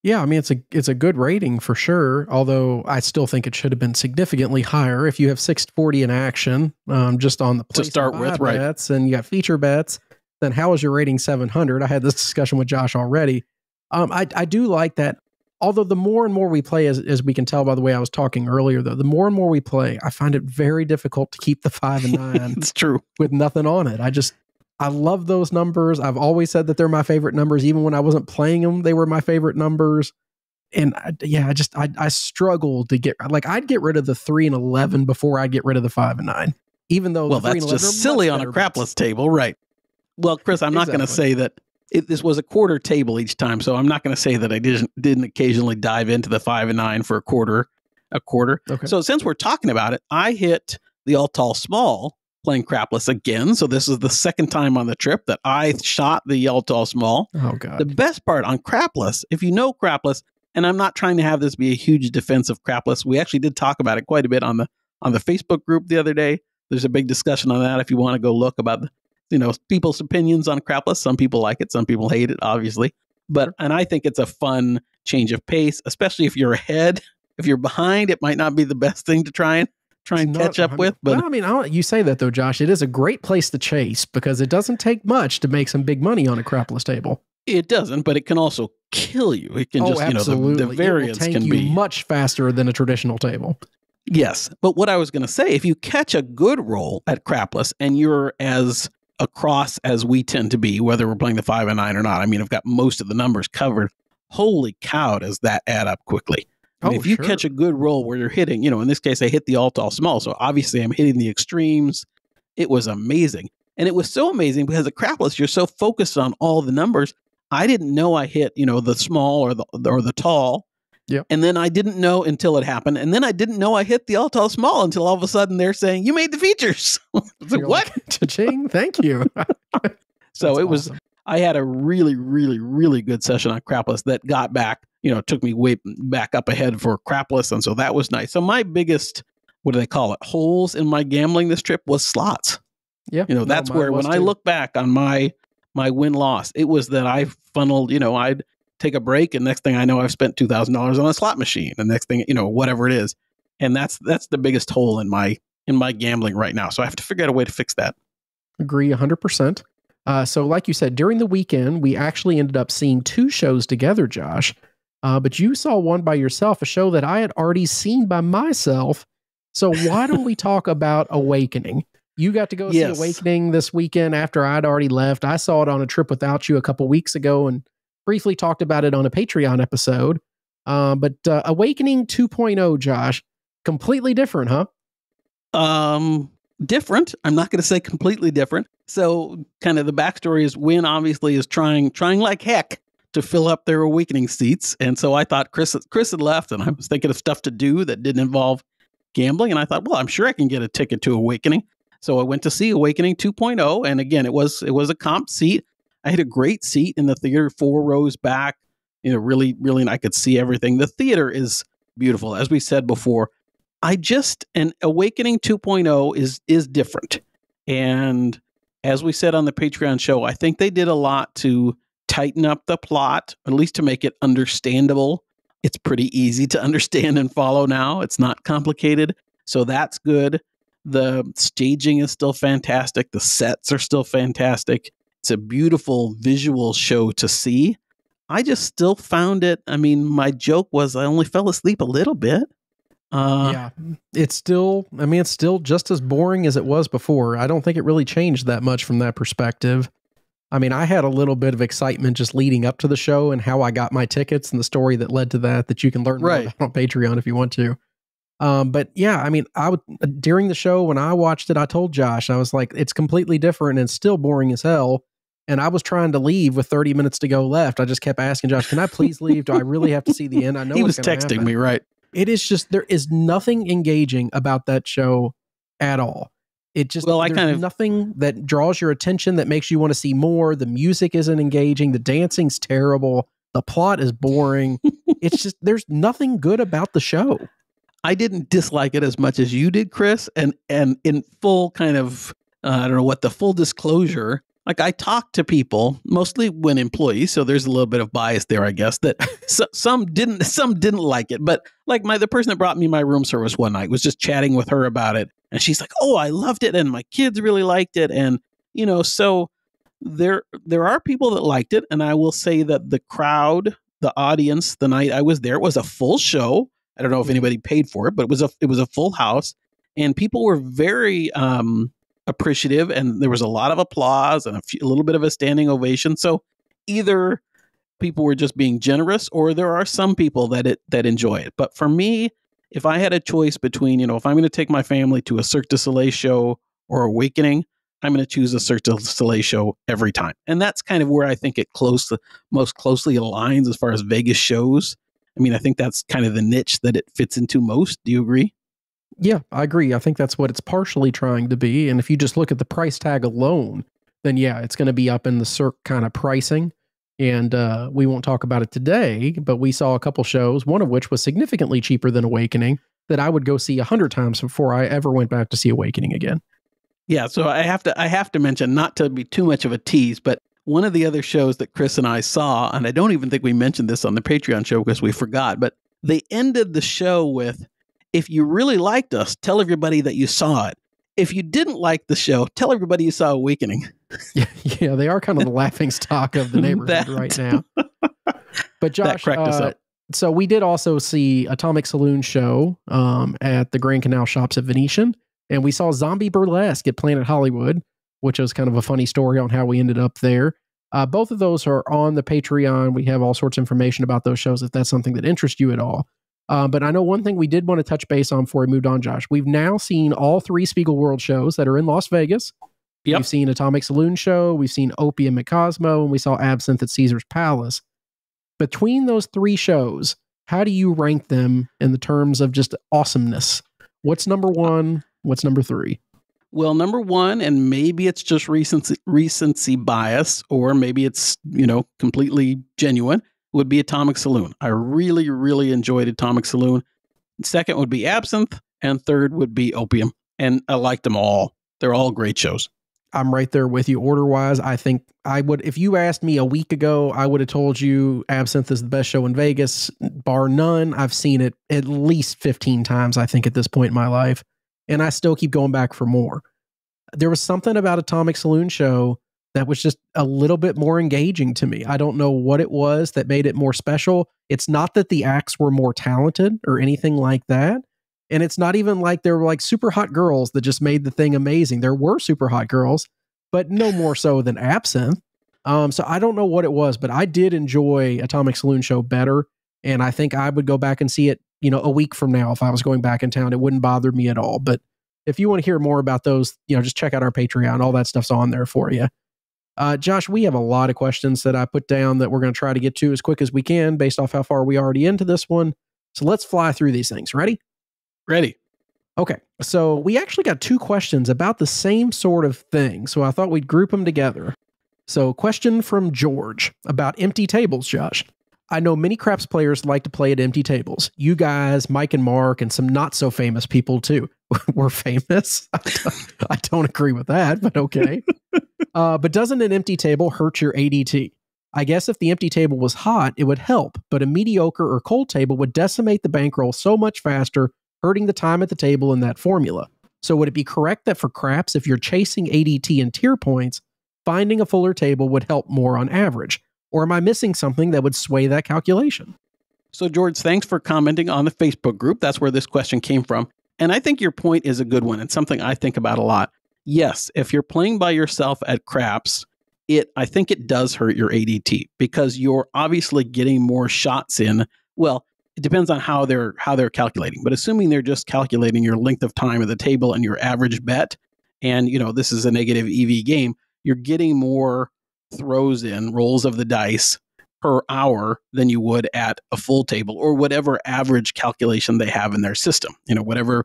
Yeah, I mean, it's a good rating for sure, although I still think it should have been significantly higher. If you have 640 in action, just on the to start with, right? Bets, and you got feature bets, then how is your rating 700? I had this discussion with Josh already. I do like that. Although the more and more we play, as we can tell by the way I was talking earlier, though, the more and more we play, I find it very difficult to keep the 5 and 9. It's true. With nothing on it. I love those numbers. I've always said that they're my favorite numbers. Even when I wasn't playing them, they were my favorite numbers. And I struggle to I'd get rid of the 3 and 11 before I get rid of the 5 and 9. Even though well, that's just silly on a crapless table, right? Well, Chris, I'm not going to say that this was a quarter table each time, so I'm not going to say that I didn't occasionally dive into the 5 and 9 for a quarter. Okay. So since we're talking about it, I hit the all tall small playing crapless again. So this is the second time on the trip that I shot the all tall small. Oh God! The best part on crapless, if you know crapless, and I'm not trying to have this be a huge defense of crapless. We actually did talk about it quite a bit on the Facebook group the other day. There's a big discussion on that if you want to go look about people's opinions on crapless. Some people like it, some people hate it, obviously. And I think it's a fun change of pace, especially if you're ahead. If you're behind, it might not be the best thing to try and catch up with. But you say that though, Josh. It is a great place to chase because it doesn't take much to make some big money on a crapless table. It doesn't, but it can also kill you. It can absolutely. The variance can be much faster than a traditional table. Yes, but what I was going to say, if you catch a good roll at crapless and you're as across as we tend to be, whether we're playing the 5 and 9 or not, I mean, I've got most of the numbers covered. Holy cow, does that add up quickly? If you catch a good roll where you're hitting, in this case, I hit the all tall small. So obviously I'm hitting the extremes. It was amazing. And it was so amazing because at crapless, you're so focused on all the numbers. I didn't know I hit, the small or the tall. Yeah. And then I didn't know until it happened. And then I didn't know I hit the all tall small until all of a sudden they're saying, you made the features. Like, what? Cha-ching. Thank you. So it was, I had a really, really, really good session on crapless that got back, took me way back up ahead for crapless. And so that was nice. So my biggest, what do they call it? Holes in my gambling this trip was slots. Yeah. That's where when I look back on my win-loss, it was that I funneled, I'd take a break and next thing I know, I've spent $2,000 on a slot machine. And next thing, whatever it is. And that's the biggest hole in my gambling right now. So I have to figure out a way to fix that. Agree 100%. So like you said, during the weekend, we actually ended up seeing 2 shows together, Josh. But you saw one by yourself, a show that I had already seen by myself. So why don't we talk about Awakening? You got to go see Awakening this weekend after I'd already left. I saw it on a trip without you a couple weeks ago and briefly talked about it on a Patreon episode. But Awakening 2.0, Josh, completely different, huh? Different. I'm not going to say completely different. So kind of the backstory is Wynn obviously is trying like heck to fill up their Awakening seats. And so I thought Chris had left and I was thinking of stuff to do that didn't involve gambling. And I thought, well, I'm sure I can get a ticket to Awakening. So I went to see Awakening 2.0. And again, it was a comp seat. I had a great seat in the theater, 4 rows back, really, really, and I could see everything. The theater is beautiful. As we said before, and Awakening 2.0 is different. And as we said on the Patreon show, I think they did a lot to tighten up the plot, at least to make it understandable. It's pretty easy to understand and follow now. It's not complicated. So that's good. The staging is still fantastic. The sets are still fantastic. It's a beautiful visual show to see. I just still found it. I mean, my joke was I only fell asleep a little bit. Yeah, it's still just as boring as it was before. I don't think it really changed that much from that perspective. I mean, I had a little bit of excitement just leading up to the show and how I got my tickets and the story that led to that you can learn more about on Patreon if you want to. But yeah, I mean, during the show when I watched it, I told Josh, I was like, it's completely different and still boring as hell. And I was trying to leave with 30 minutes to go left. I just kept asking Josh, can I please leave? Do I really have to see the end? I know he was texting me, right? It is just, there is nothing engaging about that show at all. It just, there's nothing that draws your attention that makes you want to see more. The music isn't engaging. The dancing's terrible. The plot is boring. It's just, there's nothing good about the show. I didn't dislike it as much as you did, Chris. And in full kind of, I don't know what the full disclosure, like I talked to people, mostly Wynn employees, so there's a little bit of bias there, I guess, that some didn't like it. But like the person that brought me my room service one night was just chatting with her about it. And she's like, oh, I loved it. And my kids really liked it. And, so there are people that liked it. And I will say that the crowd, the audience, the night I was there, it was a full show. I don't know if anybody paid for it, but it was a full house. And people were very appreciative. And there was a lot of applause and a little bit of a standing ovation. So either people were just being generous or there are some people that enjoy it. But for me, if I had a choice between, if I'm going to take my family to a Cirque du Soleil show or Awakening, I'm going to choose a Cirque du Soleil show every time. And that's kind of where I think it most closely aligns as far as Vegas shows. I mean, I think that's kind of the niche that it fits into most. Do you agree? Yeah, I agree. I think that's what it's partially trying to be. And if you just look at the price tag alone, then yeah, it's going to be up in the Cirque kind of pricing. And we won't talk about it today, but we saw a couple shows, one of which was significantly cheaper than Awakening, that I would go see 100 times before I ever went back to see Awakening again. Yeah, so I have to mention, not to be too much of a tease, but one of the other shows that Chris and I saw, and I don't even think we mentioned this on the Patreon show because we forgot, but they ended the show with, if you really liked us, tell everybody that you saw it. If you didn't like the show, tell everybody you saw Awakening. Yeah, they are kind of the laughing stock of the neighborhood right now. But Josh, that cracked us up. So we did also see Atomic Saloon show at the Grand Canal Shops at Venetian, and we saw Zombie Burlesque at Planet Hollywood, which was kind of a funny story on how we ended up there. Both of those are on the Patreon. We have all sorts of information about those shows if that's something that interests you at all. But I know one thing we did want to touch base on before we moved on, Josh. We've now seen all 3 Spiegel World shows that are in Las Vegas. Yep. We've seen Atomic Saloon show, we've seen Opium at Cosmo, and we saw Absinthe at Caesar's Palace. Between those 3 shows, how do you rank them in the terms of just awesomeness? What's number 1? What's number 3? Well, number 1, and maybe it's just recency bias, or maybe it's, completely genuine, would be Atomic Saloon. I really, really enjoyed Atomic Saloon. Second would be Absinthe, and third would be Opium. And I liked them all. They're all great shows. I'm right there with you order-wise. I think I would, if you asked me a week ago, I would have told you Absinthe is the best show in Vegas, bar none. I've seen it at least 15 times, I think, at this point in my life. And I still keep going back for more. There was something about Atomic Saloon show that was just a little bit more engaging to me. I don't know what it was that made it more special. It's not that the acts were more talented or anything like that. And it's not even like there were like super hot girls that just made the thing amazing. There were super hot girls, but no more so than Absinthe. So I don't know what it was, but I did enjoy Atomic Saloon show better. And I think I would go back and see it, a week from now. If I was going back in town, it wouldn't bother me at all. But if you want to hear more about those, just check out our Patreon. All that stuff's on there for you. Josh, we have a lot of questions that I put down that we're going to try to get to as quick as we can based off how far we already into this one. So let's fly through these things. Ready? Ready. Okay. So we actually got 2 questions about the same sort of thing. So I thought we'd group them together. So question from George about empty tables, Josh. I know many craps players like to play at empty tables. You guys, Mike and Mark, and some not so famous people too. We're famous. I don't agree with that, but okay. But doesn't an empty table hurt your ADT? I guess if the empty table was hot, it would help, but a mediocre or cold table would decimate the bankroll so much faster, hurting the time at the table in that formula. So would it be correct that for craps, if you're chasing ADT and tier points, finding a fuller table would help more on average? Or am I missing something that would sway that calculation? So, George, thanks for commenting on the Facebook group. That's where this question came from. And I think your point is a good one and something I think about a lot. Yes, if you're playing by yourself at craps, I think it does hurt your ADT because you're obviously getting more shots in. Well, it depends on how they're calculating, but assuming they're just calculating your length of time at the table and your average bet, and this is a negative EV game, you're getting more throws in, rolls of the dice per hour than you would at a full table or whatever average calculation they have in their system. Whatever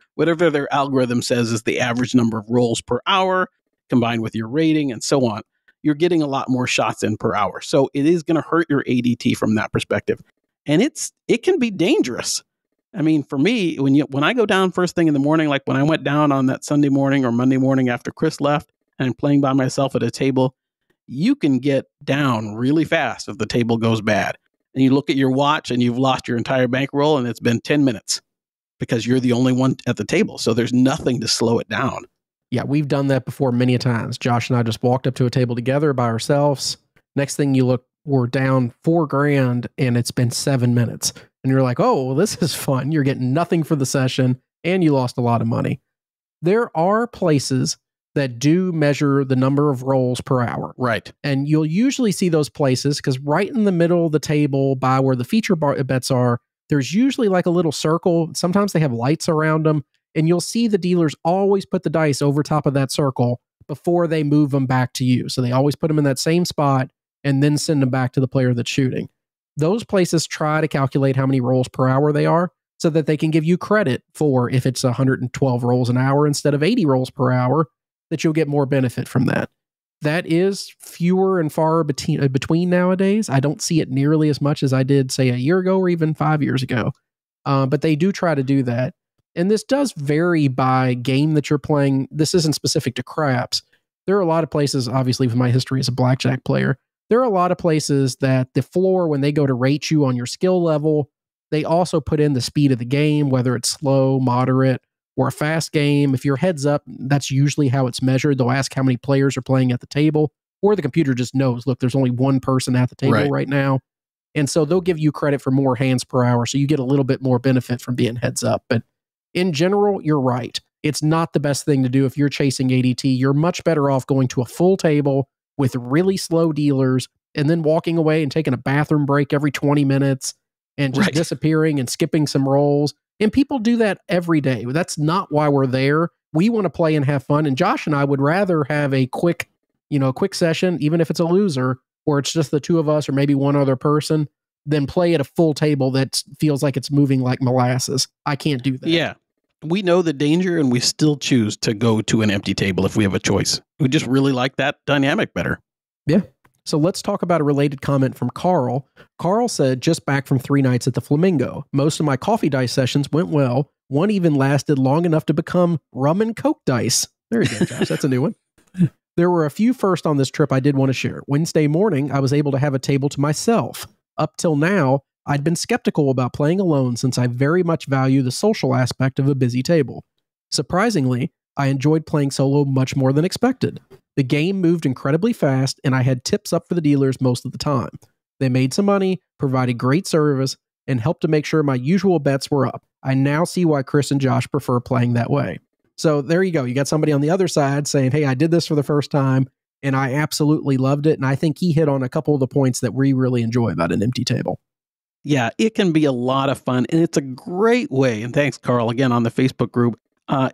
their algorithm says is the average number of rolls per hour combined with your rating and so on. You're getting a lot more shots in per hour. So it is going to hurt your ADT from that perspective. And it can be dangerous. I mean, for me, when I go down first thing in the morning, like when I went down on that Sunday morning or Monday morning after Chris left and I'm playing by myself at a table, you can get down really fast if the table goes bad. And you look at your watch and you've lost your entire bankroll and it's been 10 minutes because you're the only one at the table. So there's nothing to slow it down. Yeah, we've done that before many a times. Josh and I just walked up to a table together by ourselves. Next thing you look, we're down $4,000 and it's been 7 minutes. And you're like, oh, well, this is fun. You're getting nothing for the session and you lost a lot of money. There are places that do measure the number of rolls per hour. Right. And you'll usually see those places because right in the middle of the table by where the feature bets are, there's usually like a little circle. Sometimes they have lights around them. And you'll see the dealers always put the dice over top of that circle before they move them back to you. So they always put them in that same spot and then send them back to the player that's shooting. Those places try to calculate how many rolls per hour they are so that they can give you credit for if it's 112 rolls an hour instead of 80 rolls per hour, that you'll get more benefit from that. That is fewer and far between nowadays. I don't see it nearly as much as I did, say, a year ago or even 5 years ago. But they do try to do that. And this does vary by game that you're playing. This isn't specific to craps. There are a lot of places, obviously, with my history as a blackjack player, there are a lot of places that the floor, when they go to rate you on your skill level, they also put in the speed of the game, whether it's slow, moderate, or a fast game. If you're heads up, that's usually how it's measured. They'll ask how many players are playing at the table, or the computer just knows, look, there's only one person at the table right now. And so they'll give you credit for more hands per hour. So you get a little bit more benefit from being heads up. But in general, you're right. It's not the best thing to do if you're chasing ADT. You're much better off going to a full table with really slow dealers and then walking away and taking a bathroom break every 20 minutes and just disappearing and skipping some rolls. And people do that every day. That's not why we're there. We want to play and have fun. And Josh and I would rather have a quick session, even if it's a loser, or it's just the two of us or maybe one other person, than play at a full table that feels like it's moving like molasses. I can't do that. Yeah. We know the danger and we still choose to go to an empty table if we have a choice. We just really like that dynamic better. Yeah. So let's talk about a related comment from Carl. Carl said, just back from 3 nights at the Flamingo. Most of my coffee dice sessions went well. One even lasted long enough to become rum and Coke dice. There you go, Josh. That's a new one. There were a few first on this trip I did want to share. Wednesday morning, I was able to have a table to myself. Up till now, I'd been skeptical about playing alone since I very much value the social aspect of a busy table. Surprisingly, I enjoyed playing solo much more than expected. The game moved incredibly fast, and I had tips up for the dealers most of the time. They made some money, provided great service, and helped to make sure my usual bets were up. I now see why Chris and Josh prefer playing that way. So there you go. You got somebody on the other side saying, hey, I did this for the first time, and I absolutely loved it. And I think he hit on a couple of the points that we really enjoy about an empty table. Yeah, it can be a lot of fun, and it's a great way, and thanks, Carl, again, on the Facebook group,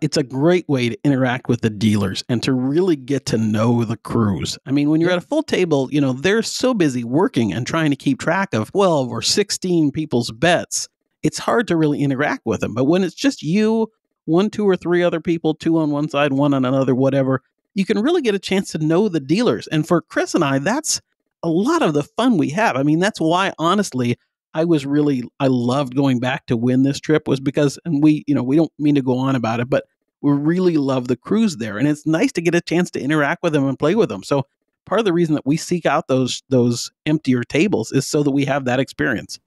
it's a great way to interact with the dealers and to really get to know the crews. I mean, when you're at a full table, they're so busy working and trying to keep track of 12 or 16 people's bets, it's hard to really interact with them. But when it's just you, 1, 2, or 3 other people, 2 on one side, 1 on another, whatever, you can really get a chance to know the dealers. And for Chris and I, that's a lot of the fun we have. I mean, that's why, honestly, I loved going back to Wynn this trip, was because, and we don't mean to go on about it, but we really love the crews there. And it's nice to get a chance to interact with them and play with them. So part of the reason that we seek out those emptier tables is so that we have that experience.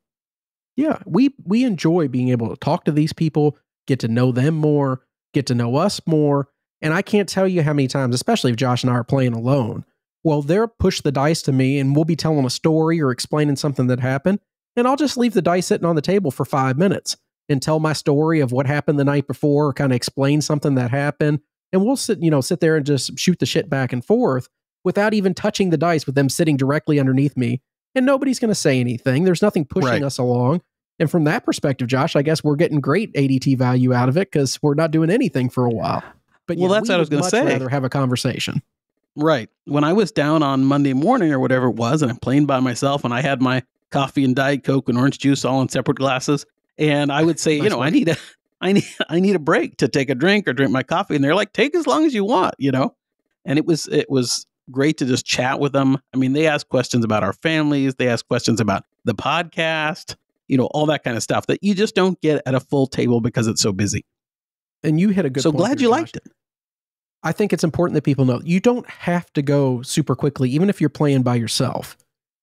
Yeah, we enjoy being able to talk to these people, get to know them more, get to know us more. And I can't tell you how many times, especially if Josh and I are playing alone, well, they'll push the dice to me and we'll be telling a story or explaining something that happened. and I'll just leave the dice sitting on the table for 5 minutes and tell my story of what happened the night before, kind of explain something that happened. And we'll sit there and just shoot the shit back and forth without even touching the dice, with them sitting directly underneath me. And nobody's going to say anything. There's nothing pushing us along. And from that perspective, Josh, I guess we're getting great ADT value out of it because we're not doing anything for a while. But well, that's what I was going to say. Rather have a conversation. Right. When I was down on Monday morning or whatever it was, and I'm playing by myself, and I had my coffee and Diet Coke and orange juice all in separate glasses, and I would say, I need a break to take a drink or drink my coffee, and they're like, take as long as you want, And it was great to just chat with them. I mean, they ask questions about our families, they ask questions about the podcast, all that kind of stuff that you just don't get at a full table because it's so busy. And you hit a good point. So glad you liked it. I think it's important that people know you don't have to go super quickly, even if you're playing by yourself.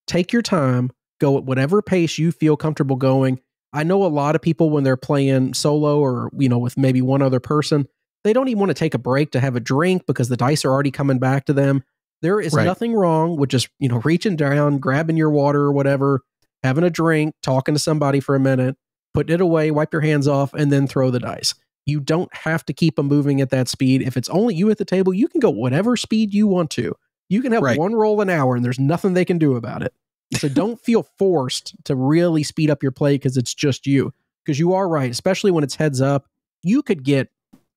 Take your time, go at whatever pace you feel comfortable going. I know a lot of people, when they're playing solo or, with maybe one other person, they don't even want to take a break to have a drink because the dice are already coming back to them. There is nothing wrong with just, reaching down, grabbing your water or whatever, having a drink, talking to somebody for a minute, putting it away, wipe your hands off, and then throw the dice. You don't have to keep them moving at that speed. If it's only you at the table, you can go whatever speed you want to. You can have one roll an hour and there's nothing they can do about it. So don't feel forced to really speed up your play because it's just you. Because you are right, especially when it's heads up. You could get,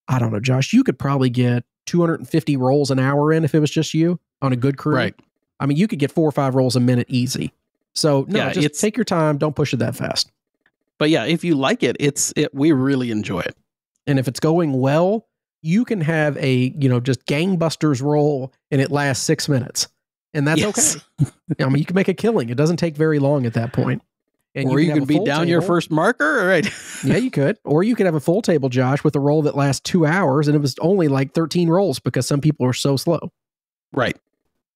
I don't know, Josh, you could probably get 250 rolls an hour in if it was just you on a good crew. Right. I mean, you could get 4 or 5 rolls a minute easy. So just take your time. Don't push it that fast. But yeah, if you like it, we really enjoy it. And if it's going well, you can have a, just gangbusters roll and it lasts 6 minutes. And that's okay. I mean, you can make a killing. It doesn't take very long at that point. And or you can be down your first marker. All right. Yeah, you could. Or you could have a full table, Josh, with a roll that lasts 2 hours and it was only like 13 rolls because some people are so slow. Right.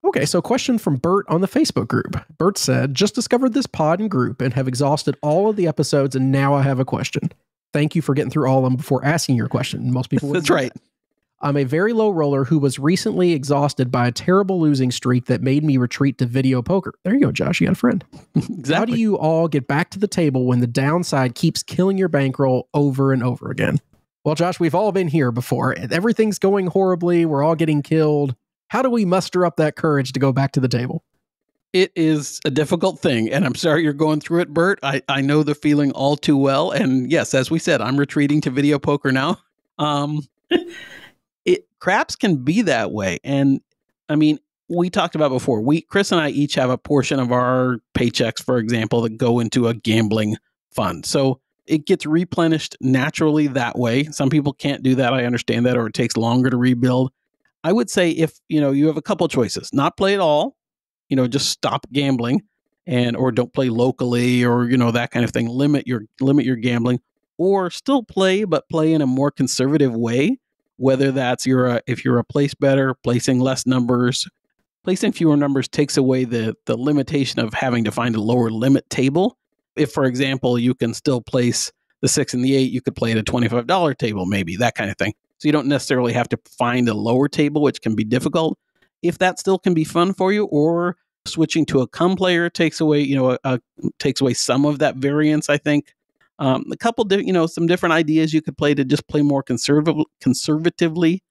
Okay, so question from Bert on the Facebook group. Bert said, just discovered this pod and group and have exhausted all of the episodes and now I have a question. Thank you for getting through all of them before asking your question. Most people wouldn't. That's right. I'm a very low roller who was recently exhausted by a terrible losing streak that made me retreat to video poker. There you go, Josh. You got a friend. Exactly. How do you all get back to the table when the downside keeps killing your bankroll over and over again? Well, Josh, we've all been here before. Everything's going horribly. We're all getting killed. How do we muster up that courage to go back to the table? It is a difficult thing, and I'm sorry you're going through it, Bert. I know the feeling all too well. And yes, as we said, I'm retreating to video poker now. Craps can be that way. And I mean, we talked about before, Chris and I each have a portion of our paychecks, for example, that go into a gambling fund. So it gets replenished naturally that way. Some people can't do that. I understand that, or it takes longer to rebuild. I would say if, you have a couple choices, not play at all, just stop gambling or don't play locally or, that kind of thing. Limit your gambling, or still play, but play in a more conservative way. Whether that's if you're a place better, placing less numbers, placing fewer numbers takes away the limitation of having to find a lower limit table. If, for example, you can still place the 6 and the 8, you could play at a $25 table, maybe that kind of thing. So you don't necessarily have to find a lower table, which can be difficult. If that still can be fun for you, or switching to a come player takes away, takes away some of that variance, I think. A couple, some different ideas you could play to just play more conservatively,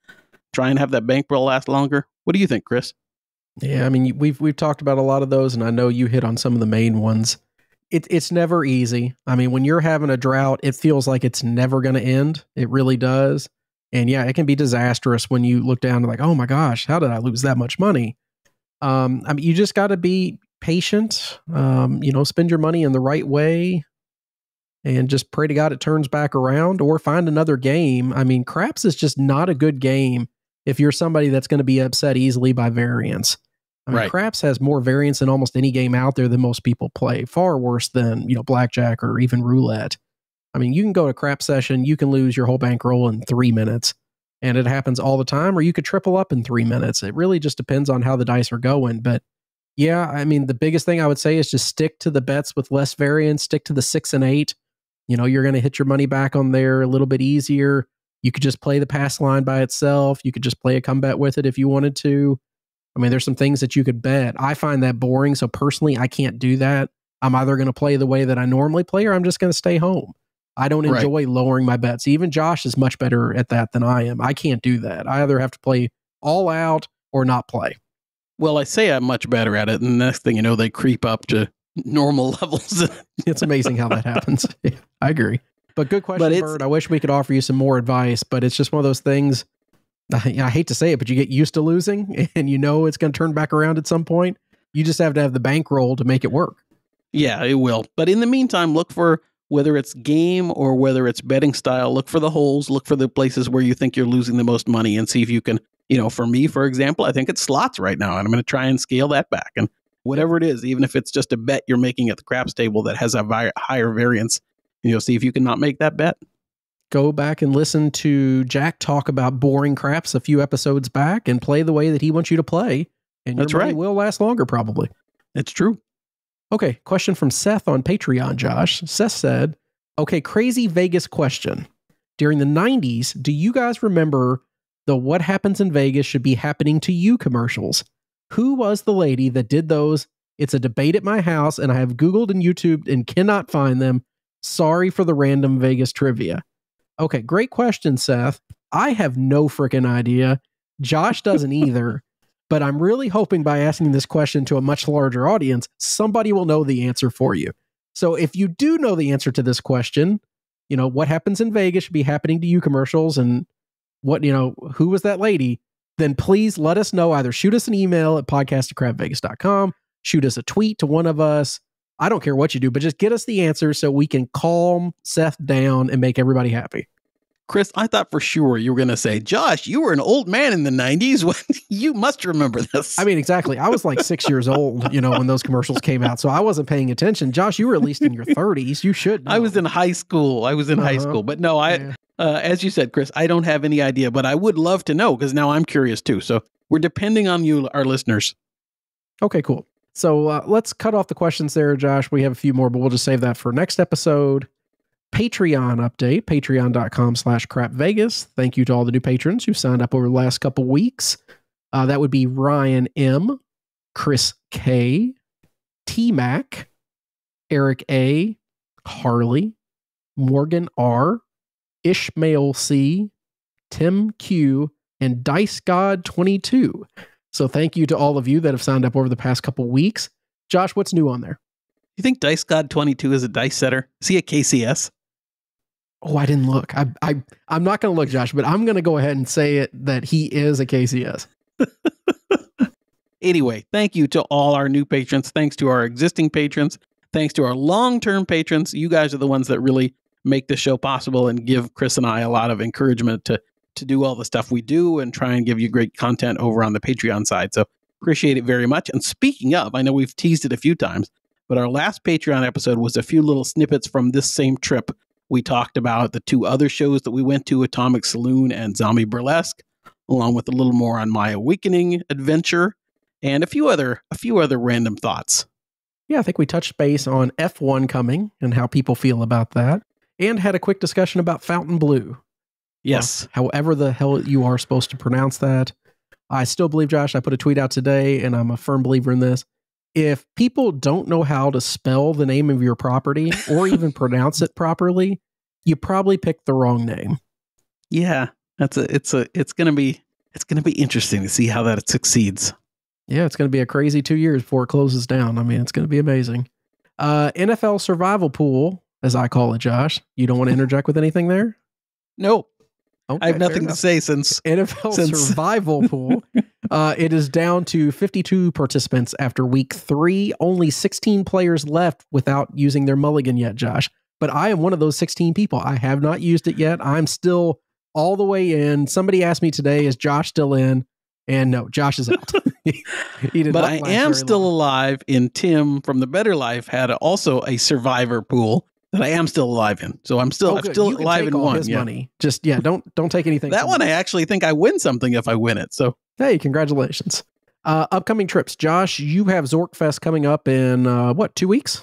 try and have that bankroll last longer. What do you think, Chris? Yeah, I mean, we've talked about a lot of those, and I know you hit on some of the main ones. It's never easy. I mean, when you're having a drought, it feels like it's never going to end. It really does. And yeah, it can be disastrous when you look down and like, oh my gosh, how did I lose that much money? I mean, you just got to be patient, spend your money in the right way and just pray to God it turns back around, or find another game. I mean, craps is just not a good game if you're somebody that's going to be upset easily by variance. I mean, craps has more variance than almost any game out there that most people play, far worse than, blackjack or even roulette. I mean, you can go to a crap session, you can lose your whole bankroll in 3 minutes, and it happens all the time, or you could triple up in 3 minutes. It really just depends on how the dice are going. But yeah, I mean, the biggest thing I would say is just stick to the bets with less variance, stick to the 6 and 8. You're going to hit your money back on there a little bit easier. You could just play the pass line by itself. You could just play a come bet with it if you wanted to. I mean, there's some things that you could bet. I find that boring. So personally, I can't do that. I'm either going to play the way that I normally play or I'm just going to stay home. I don't enjoy lowering my bets. Even Josh is much better at that than I am. I can't do that. I either have to play all out or not play. Well, I say I'm much better at it, and the next thing you know, they creep up to normal levels. It's amazing how that happens. Yeah, I agree. But good question, Bert. I wish we could offer you some more advice, but it's just one of those things. I hate to say it, but you get used to losing, and you know it's going to turn back around at some point. You just have to have the bankroll to make it work. Yeah, it will. But in the meantime, look for, whether it's game or whether it's betting style, look for the holes, look for the places where you think you're losing the most money, and see if you can, for me, for example, I think it's slots right now, and I'm going to try and scale that back. And whatever it is, even if it's just a bet you're making at the craps table that has a higher variance, you'll see if you can not make that bet. Go back and listen to Jack talk about boring craps a few episodes back and play the way that he wants you to play. And your money will last longer, probably. It's true. Okay, question from Seth on Patreon, Josh. Seth said, okay, crazy Vegas question. During the 90s, do you guys remember the What Happens in Vegas Should Be Happening to You commercials? Who was the lady that did those? It's a debate at my house, and I have Googled and YouTubed and cannot find them. Sorry for the random Vegas trivia. Okay, great question, Seth. I have no freaking idea. Josh doesn't either. But I'm really hoping by asking this question to a much larger audience, somebody will know the answer for you. So if you do know the answer to this question, what happens in Vegas should be happening to you commercials, and who was that lady? Then please let us know. Either shoot us an email at podcast@crapvegas.com, shoot us a tweet to one of us. I don't care what you do, but just get us the answer so we can calm Seth down and make everybody happy. Chris, I thought for sure you were going to say, Josh, you were an old man in the 90s. You must remember this. I mean, exactly. I was like 6 years old, when those commercials came out. So I wasn't paying attention. Josh, you were at least in your 30s. You should know. I was in high school. High school. But no, as you said, Chris, I don't have any idea, but I would love to know because now I'm curious too. So we're depending on you, our listeners. Okay, cool. So let's cut off the questions there, Josh. We have a few more, but we'll just save that for next episode. Patreon update, patreon.com/crapvegas. Thank you to all the new patrons who signed up over the last couple weeks. That would be Ryan M., Chris K., T-Mac, Eric A., Harley, Morgan R., Ishmael C., Tim Q., and Dice God 22. So thank you to all of you that have signed up over the past couple weeks. Josh, what's new on there? You think Dice God 22 is a dice setter? Is he a KCS? Oh, I didn't look. I'm not going to look, Josh, but I'm going to go ahead and say that he is a KCS. Anyway, thank you to all our new patrons. Thanks to our existing patrons. Thanks to our long-term patrons. You guys are the ones that really make the show possible and give Chris and I a lot of encouragement to do all the stuff we do and try and give you great content over on the Patreon side. So appreciate it very much. And speaking of, I know we've teased it a few times, but our last Patreon episode was a few little snippets from this same trip. We talked about the two other shows that we went to, Atomic Saloon and Zombie Burlesque, along with a little more on my awakening adventure and a few other random thoughts. Yeah, I think we touched base on F1 coming and how people feel about that, and had a quick discussion about Fountain Blue. Yes. However the hell you are supposed to pronounce that. I still believe, Josh, I put a tweet out today, and I'm a firm believer in this. If people don't know how to spell the name of your property or even pronounce it properly, you probably picked the wrong name. Yeah, it's going to be interesting to see how that succeeds. Yeah, it's going to be a crazy 2 years before it closes down. I mean, it's going to be amazing. NFL survival pool, as I call it, Josh. You don't want to interject with anything there? No. Okay, I have nothing to say since survival pool. It is down to 52 participants after week 3. Only 16 players left without using their mulligan yet, Josh. But I am one of those 16 people. I have not used it yet. I'm still all the way in. Somebody asked me today, is Josh still in? And no, Josh is out. He did but not I last am very still long. alive in Tim from the Better Life had also a survivor pool that I am still alive in. So I'm still alive in one. His money. Just don't take anything. That one I actually think I win something if I win it. So hey, congratulations. Upcoming trips, Josh. You have Zorkfest coming up in 2 weeks?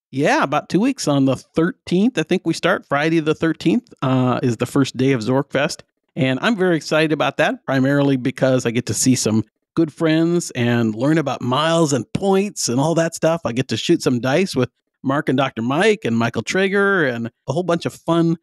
Yeah, about 2 weeks on the 13th. I think we start Friday the 13th is the first day of Zorkfest. And I'm very excited about that, primarily because I get to see some good friends and learn about miles and points and all that stuff. I get to shoot some dice with Mark and Dr. Mike and Michael Traeger and a whole bunch of fun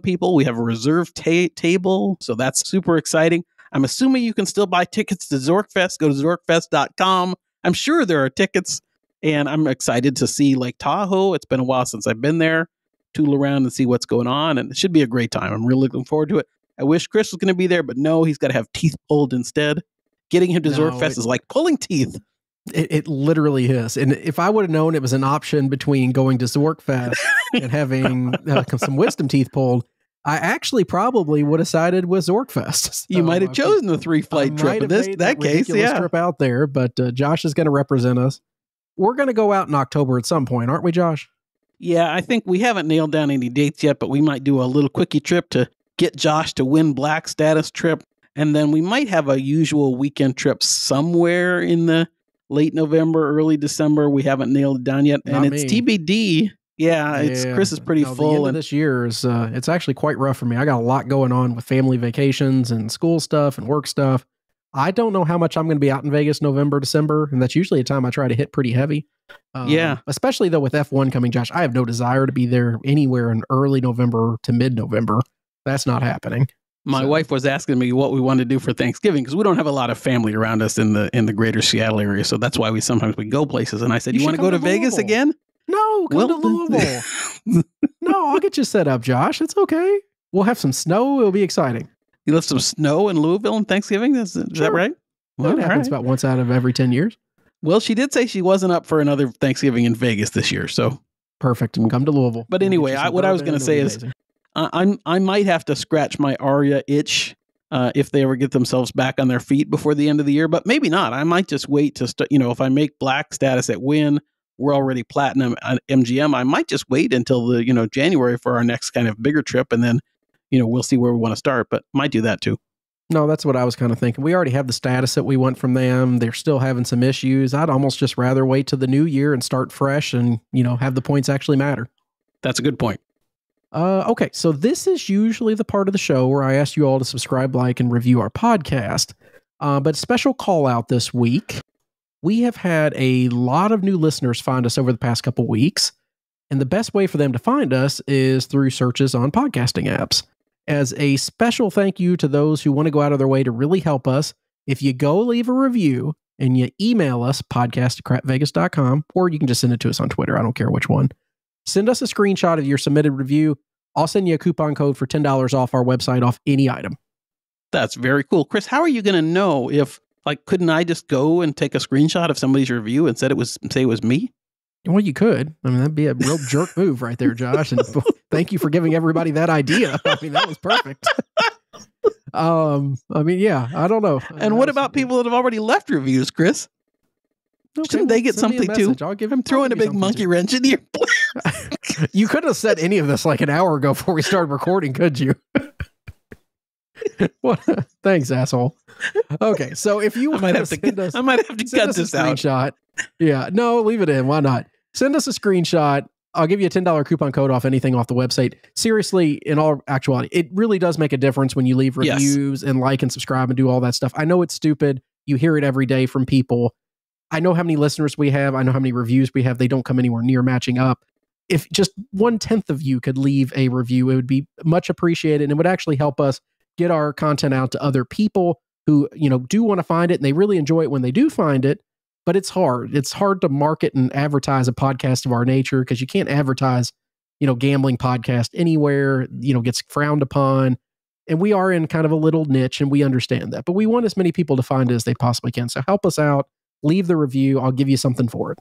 people. We have a reserved table, so that's super exciting. I'm assuming you can still buy tickets to Zorkfest. Go to zorkfest.com. I'm sure there are tickets, and I'm excited to see Lake Tahoe. It's been a while since I've been there. Tool around and see what's going on, and it should be a great time. I'm really looking forward to it. I wish Chris was going to be there, but no, he's got to have teeth pulled instead. Getting him to Zorkfest is like pulling teeth. It literally is. And if I would have known it was an option between going to Zorkfest and having some wisdom teeth pulled, I actually probably would have sided with Zorkfest. So you might have chosen the 3-flight trip in that case. Yeah, trip out there, but Josh is going to represent us. We're going to go out in October at some point, aren't we, Josh? Yeah, I think we haven't nailed down any dates yet, but we might do a little quickie trip to get Josh to Wynn Black status trip. And then we might have a usual weekend trip somewhere in the late November, early December. We haven't nailed it down yet. And it's TBD. Yeah, Chris is pretty full. The end of this year is it's actually quite rough for me. I got a lot going on with family vacations and school stuff and work stuff. I don't know how much I'm going to be out in Vegas November, December, and that's usually a time I try to hit pretty heavy. Especially though with F1 coming, Josh, I have no desire to be there anywhere in early November to mid-November. That's not happening. My wife was asking me what we want to do for Thanksgiving because we don't have a lot of family around us in the greater Seattle area. So that's why we sometimes go places. And I said, you want to go to Vegas again? No, come to Louisville. No, I'll get you set up, Josh. It's okay. We'll have some snow. It'll be exciting. You left some snow in Louisville on Thanksgiving? Is that right? Well, that happens about once out of every 10 years. Well, she did say she wasn't up for another Thanksgiving in Vegas this year. So perfect. Come to Louisville. But anyway, what I was going to say is I might have to scratch my Aria itch if they ever get themselves back on their feet before the end of the year, but maybe not. I might just wait to start. If I make black status at Wynn, we're already platinum at MGM. I might just wait until the January for our next kind of bigger trip, and then we'll see where we want to start. But might do that too. No, that's what I was kind of thinking. We already have the status that we want from them. They're still having some issues. I'd almost just rather wait to the new year and start fresh and, have the points actually matter. That's a good point. Okay, so this is usually the part of the show where I ask you all to subscribe, like, and review our podcast. But special call out this week. We have had a lot of new listeners find us over the past couple weeks. And the best way for them to find us is through searches on podcasting apps. As a special thank you to those who want to go out of their way to really help us, if you go leave a review and you email us, podcast@crapvegas.com, or you can just send it to us on Twitter. I don't care which one. Send us a screenshot of your submitted review. I'll send you a coupon code for $10 off our website off any item. That's very cool. Chris, how are you going to know if, couldn't I just go and take a screenshot of somebody's review and say it was me? Well, you could. I mean, that'd be a real jerk move right there, Josh. And thank you for giving everybody that idea. I mean, that was perfect. Yeah, I don't know. And what about people that have already left reviews, Chris? Okay, shouldn't they get something too? I'm throwing a big monkey wrench in your plan. You couldn't have said any of this like an hour ago before we started recording, could you? What? Thanks, asshole. Okay, so if you I might have to cut this out. Screenshot. Yeah, no, leave it in. Why not? Send us a screenshot. I'll give you a $10 coupon code off anything off the website. Seriously, in all actuality, it really does make a difference when you leave reviews and like and subscribe and do all that stuff. I know it's stupid. You hear it every day from people. I know how many listeners we have. I know how many reviews we have. They don't come anywhere near matching up. If just 1/10 of you could leave a review, it would be much appreciated, and it would actually help us get our content out to other people who, do want to find it, and they really enjoy it when they do find it. But it's hard. It's hard to market and advertise a podcast of our nature because you can't advertise, gambling podcast anywhere, gets frowned upon. And we are in kind of a little niche, and we understand that. But we want as many people to find it as they possibly can. So help us out. Leave the review. I'll give you something for it.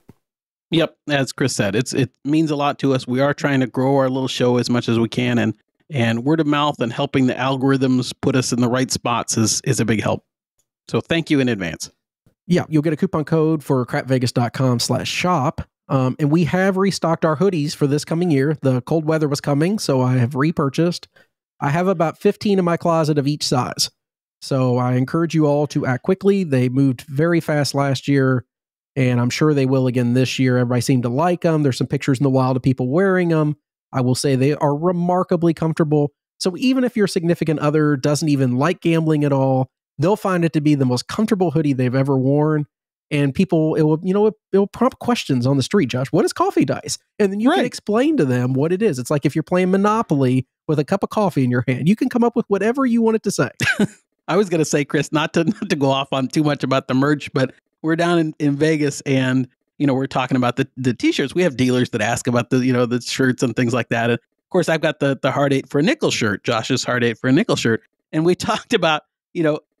Yep. As Chris said, it means a lot to us. We are trying to grow our little show as much as we can. And word of mouth and helping the algorithms put us in the right spots is a big help. So thank you in advance. Yeah, you'll get a coupon code for crapvegas.com/shop. And we have restocked our hoodies for this coming year. The cold weather was coming, so I have repurchased. I have about 15 in my closet of each size. So I encourage you all to act quickly. They moved very fast last year, and I'm sure they will again this year. Everybody seemed to like them. There's some pictures in the wild of people wearing them. I will say they are remarkably comfortable. So even if your significant other doesn't even like gambling at all, they'll find it to be the most comfortable hoodie they've ever worn. And people, it will prompt questions on the street, Josh. What is coffee dice? And then you can explain to them what it is. It's like if you're playing Monopoly with a cup of coffee in your hand, you can come up with whatever you want it to say. I was going to say, Chris, not to go off on too much about the merch, but we're down in Vegas and, we're talking about the t-shirts. We have dealers that ask about the shirts and things like that. And of course, I've got the Hard 8 for a nickel shirt, Josh's Hard 8 for a nickel shirt. And we talked about,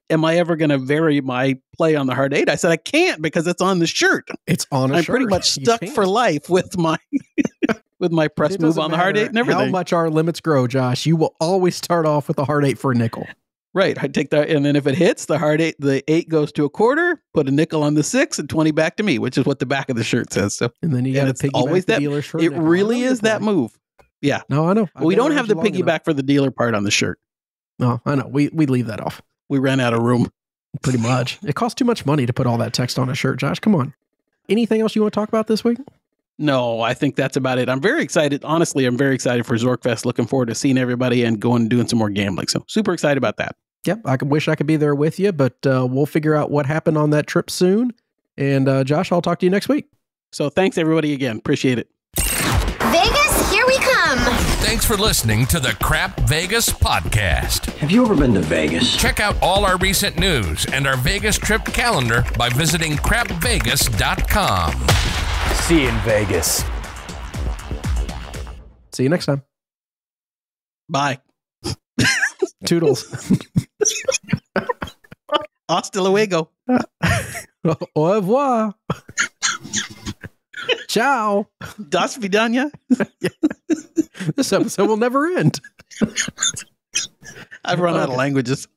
am I ever going to vary my play on the Hard 8? I said, I can't because it's on the shirt. It's on a shirt. I'm pretty much stuck for life with my with my press move on the Hard 8 and everything. How much our limits grow, Josh, you will always start off with a Hard 8 for a nickel. Right. I take that. And then if it hits the Hard 8, the 8 goes to a quarter, put a nickel on the 6 and 20 back to me, which is what the back of the shirt says. So, and then you got to piggyback always the that, dealer's shirt. It really is that move. Yeah. No, I know. We don't have the piggyback for the dealer part on the shirt. No, I know. We leave that off. We ran out of room. Pretty much. It costs too much money to put all that text on a shirt, Josh. Come on. Anything else you want to talk about this week? No, I think that's about it. I'm very excited. Honestly, I'm very excited for Zorkfest. Looking forward to seeing everybody and going and doing some more gambling. So super excited about that. Yep. I wish I could be there with you, but we'll figure out what happened on that trip soon. And Josh, I'll talk to you next week. So thanks everybody again. Appreciate it. Vegas, here we come. Thanks for listening to the Crap Vegas podcast. Have you ever been to Vegas? Check out all our recent news and our Vegas trip calendar by visiting crapvegas.com. See you in Vegas. See you next time. Bye. Toodles. Hasta luego. Au revoir. Ciao. Das vidanya. This episode will never end. I've run out of languages.